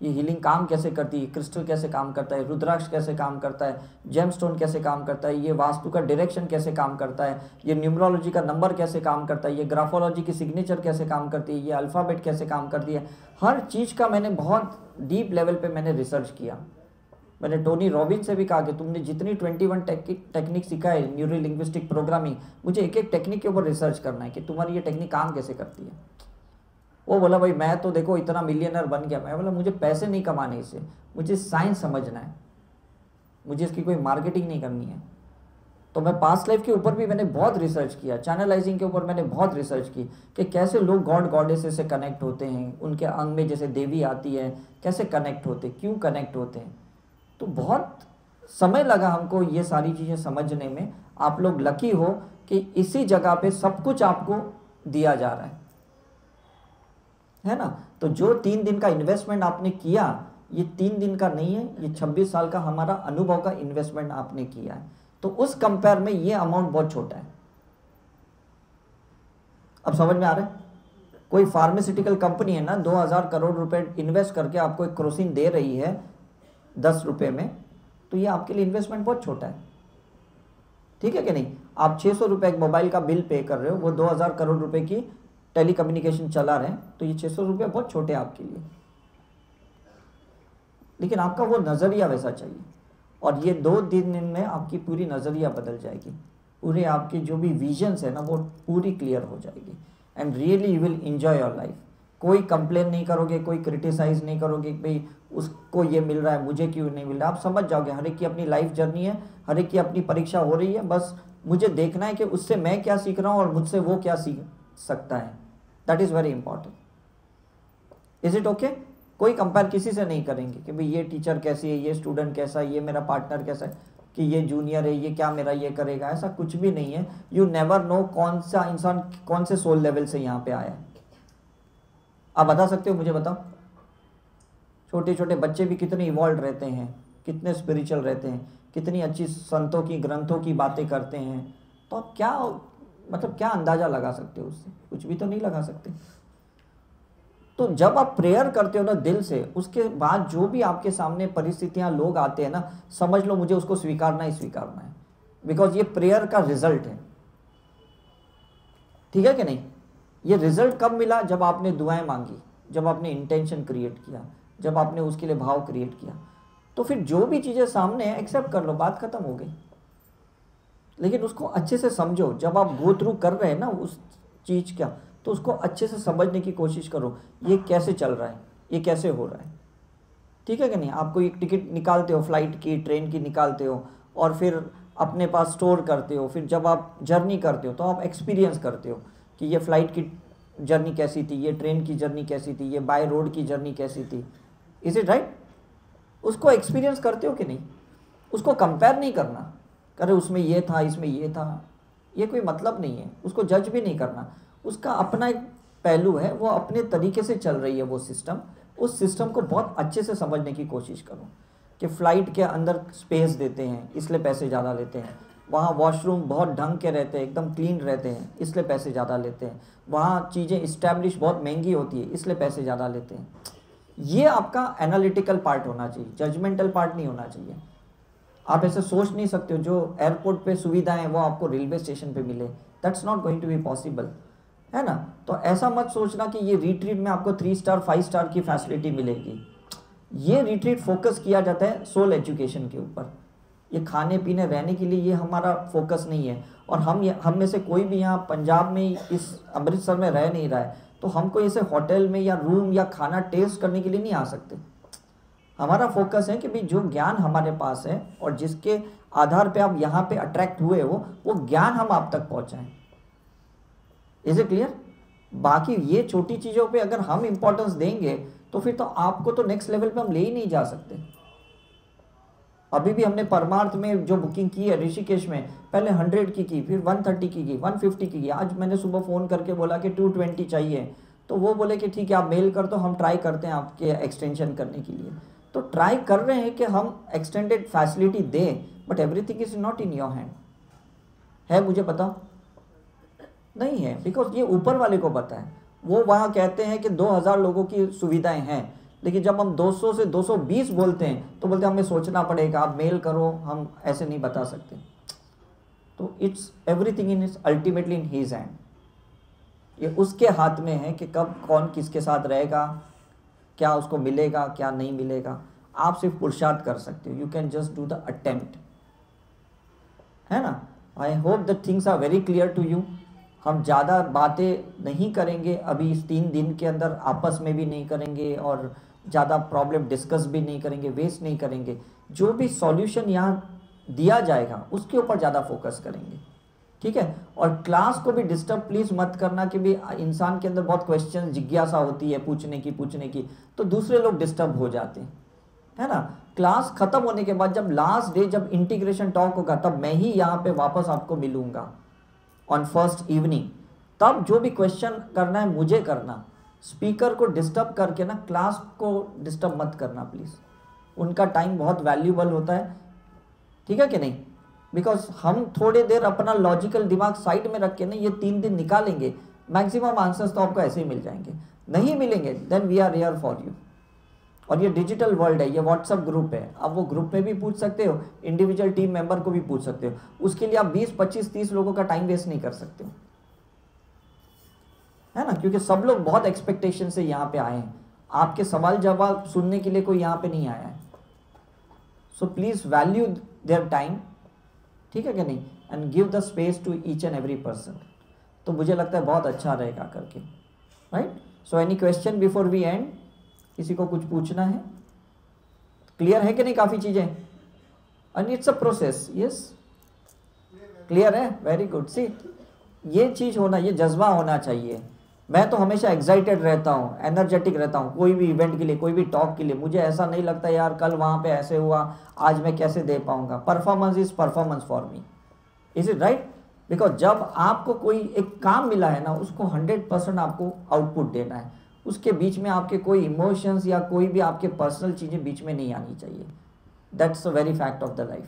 S1: ये हीलिंग काम कैसे करती है, क्रिस्टल कैसे काम करता है, रुद्राक्ष कैसे काम करता है, जेमस्टोन कैसे काम करता है, ये वास्तु का डायरेक्शन कैसे काम करता है, ये न्यूमरोलॉजी का नंबर कैसे काम करता है, ये ग्राफोलॉजी की सिग्नेचर कैसे काम करती है, ये अल्फ़ाबेट कैसे काम करती है। हर चीज़ का मैंने बहुत डीप लेवल पे मैंने रिसर्च किया। मैंने टोनी रॉबिन्स से भी कहा कि तुमने जितनी 21 टेक्निक सीखा है, न्यूरो लिंग्विस्टिक प्रोग्रामिंग, मुझे एक एक टेक्निक के ऊपर रिसर्च करना है कि तुम्हारी ये टेक्निक काम कैसे करती है। वो बोला भाई मैं तो देखो इतना मिलियनर बन गया। मैं बोला मुझे पैसे नहीं कमाने इससे, मुझे साइंस समझना है, मुझे इसकी कोई मार्केटिंग नहीं करनी है। तो मैं पास्ट लाइफ के ऊपर भी मैंने बहुत रिसर्च किया, चैनलाइजिंग के ऊपर मैंने बहुत रिसर्च की कि कैसे लोग गॉड गॉडेसेस से कनेक्ट होते हैं, उनके अंग में जैसे देवी आती है कैसे कनेक्ट होते, क्यों कनेक्ट होते हैं। तो बहुत समय लगा हमको ये सारी चीज़ें समझने में। आप लोग लकी हो कि इसी जगह पे सब कुछ आपको दिया जा रहा है ना। तो जो 3 दिन का इन्वेस्टमेंट आपने किया, ये 3 दिन का नहीं है, ये 26 साल का हमारा अनुभव का इन्वेस्टमेंट आपने किया है। तो उस कंपेयर में ये अमाउंट बहुत छोटा है। अब समझ में आ रहा है? कोई फार्मास्यूटिकल कंपनी है ना, 2000 करोड़ रुपए इन्वेस्ट करके आपको एक क्रोसिन दे रही है 10 रुपये में, तो ये आपके लिए इन्वेस्टमेंट बहुत छोटा है। ठीक है कि नहीं? आप 600 रुपये एक मोबाइल का बिल पे कर रहे हो, वो 2000 करोड़ रुपए की टेली कम्युनिकेशन चला रहे हैं, तो ये 600 रुपये बहुत छोटे हैं आपके लिए। लेकिन आपका वो नज़रिया वैसा चाहिए, और ये 2 दिन में आपकी पूरी नज़रिया बदल जाएगी, पूरे आपकी जो भी विजन्स है ना वो पूरी क्लियर हो जाएगी, and really you will enjoy your life. कोई कंप्लेन नहीं करोगे, कोई क्रिटिसाइज नहीं करोगे भाई उसको ये मिल रहा है मुझे क्यों नहीं मिल रहा। आप समझ जाओगे हर एक की अपनी लाइफ जर्नी है, हर एक की अपनी परीक्षा हो रही है, बस मुझे देखना है कि उससे मैं क्या सीख रहा हूँ और मुझसे वो क्या सीख सकता है। That is very important. Is it okay? कोई कंपेयर किसी से नहीं करेंगे कि भाई ये टीचर कैसी है, ये स्टूडेंट कैसा है, ये मेरा पार्टनर कैसा है, कि ये जूनियर है, ये क्या मेरा ये करेगा, ऐसा कुछ भी नहीं है। यू नेवर नो कौन सा इंसान कौन से सोल लेवल से यहाँ पे आया है। आप बता सकते हो? मुझे बताओ। छोटे छोटे बच्चे भी कितने इवॉल्व रहते हैं, कितने स्पिरिचुअल रहते हैं, कितनी अच्छी संतों की ग्रंथों की बातें करते हैं। तो आप क्या मतलब क्या अंदाज़ा लगा सकते हो उससे? कुछ भी तो नहीं लगा सकते। तो जब आप प्रेयर करते हो ना दिल से, उसके बाद जो भी आपके सामने परिस्थितियां लोग आते हैं ना, समझ लो मुझे उसको स्वीकारना ही स्वीकारना है, बिकॉज ये प्रेयर का रिजल्ट है। ठीक है कि नहीं? ये रिजल्ट कब मिला? जब आपने दुआएं मांगी, जब आपने इंटेंशन क्रिएट किया, जब आपने उसके लिए भाव क्रिएट किया। तो फिर जो भी चीज़ें सामने हैं एक्सेप्ट कर लो, बात खत्म हो गई। लेकिन उसको अच्छे से समझो। जब आप गो थ्रू कर रहे हैं ना उस चीज़ का, तो उसको अच्छे से समझने की कोशिश करो, ये कैसे चल रहा है, ये कैसे हो रहा है। ठीक है कि नहीं? आपको एक टिकट निकालते हो, फ्लाइट की, ट्रेन की निकालते हो, और फिर अपने पास स्टोर करते हो। फिर जब आप जर्नी करते हो तो आप एक्सपीरियंस करते हो कि ये फ़्लाइट की जर्नी कैसी थी, ये ट्रेन की जर्नी कैसी थी, ये बाय रोड की जर्नी कैसी थी। Is it right? उसको एक्सपीरियंस करते हो कि नहीं? उसको कंपेयर नहीं करना, अरे उसमें ये था, इसमें ये था, ये कोई मतलब नहीं है। उसको जज भी नहीं करना। उसका अपना एक पहलू है, वो अपने तरीके से चल रही है वो सिस्टम। उस सिस्टम को बहुत अच्छे से समझने की कोशिश करो कि फ़्लाइट के अंदर स्पेस देते हैं इसलिए पैसे ज़्यादा लेते हैं, वहाँ वॉशरूम बहुत ढंग के रहते हैं, एकदम क्लीन रहते हैं इसलिए पैसे ज़्यादा लेते हैं, वहाँ चीज़ें इस्टेब्लिश बहुत महंगी होती है इसलिए पैसे ज़्यादा लेते हैं। ये आपका एनालिटिकल पार्ट होना चाहिए, जजमेंटल पार्ट नहीं होना चाहिए। आप ऐसे सोच नहीं सकते हो जो एयरपोर्ट पे सुविधाएं हैं वो आपको रेलवे स्टेशन पे मिले, that's not going to be possible, है ना। तो ऐसा मत सोचना कि ये रिट्रीट में आपको 3 स्टार 5 स्टार की फैसिलिटी मिलेगी। ये रिट्रीट फोकस किया जाता है सोल एजुकेशन के ऊपर। ये खाने पीने रहने के लिए ये हमारा फोकस नहीं है। और हम में से कोई भी यहाँ पंजाब में इस अमृतसर में रह नहीं रहा है, तो हमको ऐसे होटल में या रूम या खाना टेस्ट करने के लिए नहीं आ सकते। हमारा फोकस है कि भाई जो ज्ञान हमारे पास है और जिसके आधार पे आप यहाँ पे अट्रैक्ट हुए हो, वो ज्ञान हम आप तक पहुँचाएं। Is it clear? बाकी ये छोटी चीज़ों पे अगर हम इंपॉर्टेंस देंगे तो फिर तो आपको तो नेक्स्ट लेवल पे हम ले ही नहीं जा सकते। अभी भी हमने परमार्थ में जो बुकिंग की है ऋषिकेश में, पहले 100 की, फिर 130 की, 150 की। आज मैंने सुबह फ़ोन करके बोला कि 220 चाहिए, तो वो बोले कि ठीक है आप मेल कर दो, हम ट्राई करते हैं आपके एक्सटेंशन करने के लिए। तो ट्राई कर रहे हैं कि हम एक्सटेंडेड फैसिलिटी दें, but everything is not in your hand. है मुझे पता नहीं है, बिकॉज ये ऊपर वाले को पता है। वो वहाँ कहते हैं कि 2000 लोगों की सुविधाएं हैं, लेकिन जब हम 200 से 220 बोलते हैं तो बोलते हैं हमें सोचना पड़ेगा, आप मेल करो, हम ऐसे नहीं बता सकते। तो it's everything in is ultimately in his hand. ये उसके हाथ में है कि कब कौन किसके साथ रहेगा, क्या उसको मिलेगा क्या नहीं मिलेगा। आप सिर्फ पुरुषार्थ कर सकते हो, you can just do the attempt, है ना। I hope that things are very clear to you. हम ज़्यादा बातें नहीं करेंगे अभी इस 3 दिन के अंदर, आपस में भी नहीं करेंगे और ज़्यादा प्रॉब्लम डिस्कस भी नहीं करेंगे, वेस्ट नहीं करेंगे। जो भी सॉल्यूशन यहाँ दिया जाएगा उसके ऊपर ज़्यादा फोकस करेंगे, ठीक है। और क्लास को भी डिस्टर्ब प्लीज़ मत करना, कि भी इंसान के अंदर बहुत क्वेश्चन जिज्ञासा होती है पूछने की, तो दूसरे लोग डिस्टर्ब हो जाते हैं, है ना। क्लास ख़त्म होने के बाद जब लास्ट डे जब इंटीग्रेशन टॉक होगा, तब मैं ही यहाँ पे वापस आपको मिलूँगा ऑन फर्स्ट इवनिंग। तब जो भी क्वेश्चन करना है मुझे करना, स्पीकर को डिस्टर्ब करके ना क्लास को डिस्टर्ब मत करना प्लीज़। उनका टाइम बहुत वैल्यूबल होता है, ठीक है कि नहीं। बिकॉज हम थोड़ी देर अपना लॉजिकल दिमाग साइड में रख के ना ये 3 दिन निकालेंगे, मैक्सिमम आंसर्स तो आपको ऐसे ही मिल जाएंगे। नहीं मिलेंगे then we are here for you. और ये डिजिटल वर्ल्ड है, ये व्हाट्सअप ग्रुप है, आप वो ग्रुप में भी पूछ सकते हो, इंडिविजुअल टीम मेंबर को भी पूछ सकते हो। उसके लिए आप 20, 25, 30 लोगों का टाइम वेस्ट नहीं कर सकते हो, है ना, क्योंकि सब लोग बहुत एक्सपेक्टेशन से यहाँ पे आए हैं। आपके सवाल जवाब सुनने के लिए कोई यहाँ पे नहीं आया है। So please value their time, ठीक है कि नहीं, and give the space to each and every person. तो मुझे लगता है बहुत अच्छा रहेगा करके, right. So any question before we end, किसी को कुछ पूछना है? क्लियर है कि नहीं काफ़ी चीज़ें? And it's a process, yes clear है, वेरी गुड। सी ये चीज़ होना, ये जज्बा होना चाहिए। मैं तो हमेशा एक्साइटेड रहता हूँ, एनर्जेटिक रहता हूँ, कोई भी इवेंट के लिए, कोई भी टॉक के लिए। मुझे ऐसा नहीं लगता यार कल वहाँ पे ऐसे हुआ, आज मैं कैसे दे पाऊँगा। Performance is performance for me, is it right. Because जब आपको कोई एक काम मिला है ना, उसको 100% आपको आउटपुट देना है। उसके बीच में आपके कोई इमोशंस या कोई भी आपके पर्सनल चीज़ें बीच में नहीं आनी चाहिए। That's a very fact of the life,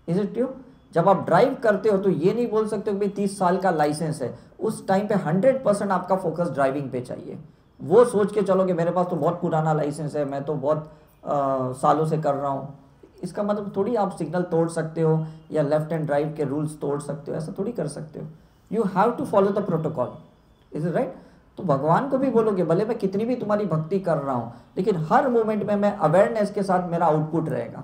S1: is it true. जब आप ड्राइव करते हो तो ये नहीं बोल सकते हो कि 30 साल का लाइसेंस है, उस टाइम पे 100% आपका फोकस ड्राइविंग पे चाहिए। वो सोच के चलो कि मेरे पास तो बहुत पुराना लाइसेंस है, मैं तो बहुत सालों से कर रहा हूँ, इसका मतलब थोड़ी आप सिग्नल तोड़ सकते हो या लेफ्ट हैंड ड्राइव के रूल्स तोड़ सकते हो, ऐसा थोड़ी कर सकते हो। You have to follow the protocol, is it right. तो भगवान को भी बोलोगे, भले मैं कितनी भी तुम्हारी भक्ति कर रहा हूँ, लेकिन हर मोमेंट में मैं अवेयरनेस के साथ मेरा आउटपुट रहेगा,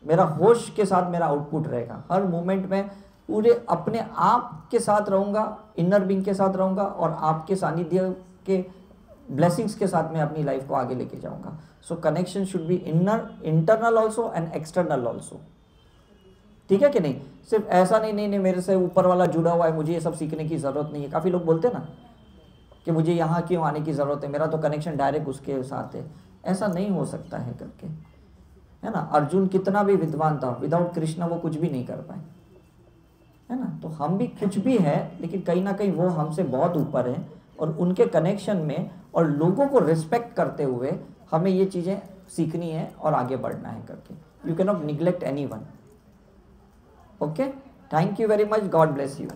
S1: मेरा होश के साथ मेरा आउटपुट रहेगा। हर मोमेंट में पूरे अपने आप के साथ रहूँगा, इनर बीइंग के साथ रहूँगा, और आपके सानिध्य के ब्लेसिंग्स के साथ मैं अपनी लाइफ को आगे लेके जाऊँगा। So connection should be internal also and external also, ठीक है कि नहीं। सिर्फ ऐसा नहीं मेरे से ऊपर वाला जुड़ा हुआ है, मुझे ये सब सीखने की ज़रूरत नहीं है। काफ़ी लोग बोलते हैं ना कि मुझे यहाँ क्यों आने की ज़रूरत है, मेरा तो कनेक्शन डायरेक्ट उसके साथ है। ऐसा नहीं हो सकता है करके, है ना। अर्जुन कितना भी विद्वान था, विदाउट कृष्णा वो कुछ भी नहीं कर पाए, है ना। तो हम भी कुछ भी है, लेकिन कहीं ना कहीं वो हमसे बहुत ऊपर है, और उनके कनेक्शन में और लोगों को रिस्पेक्ट करते हुए हमें ये चीज़ें सीखनी है और आगे बढ़ना है करके। You can not neglect anyone. Okay, thank you very much, God bless you.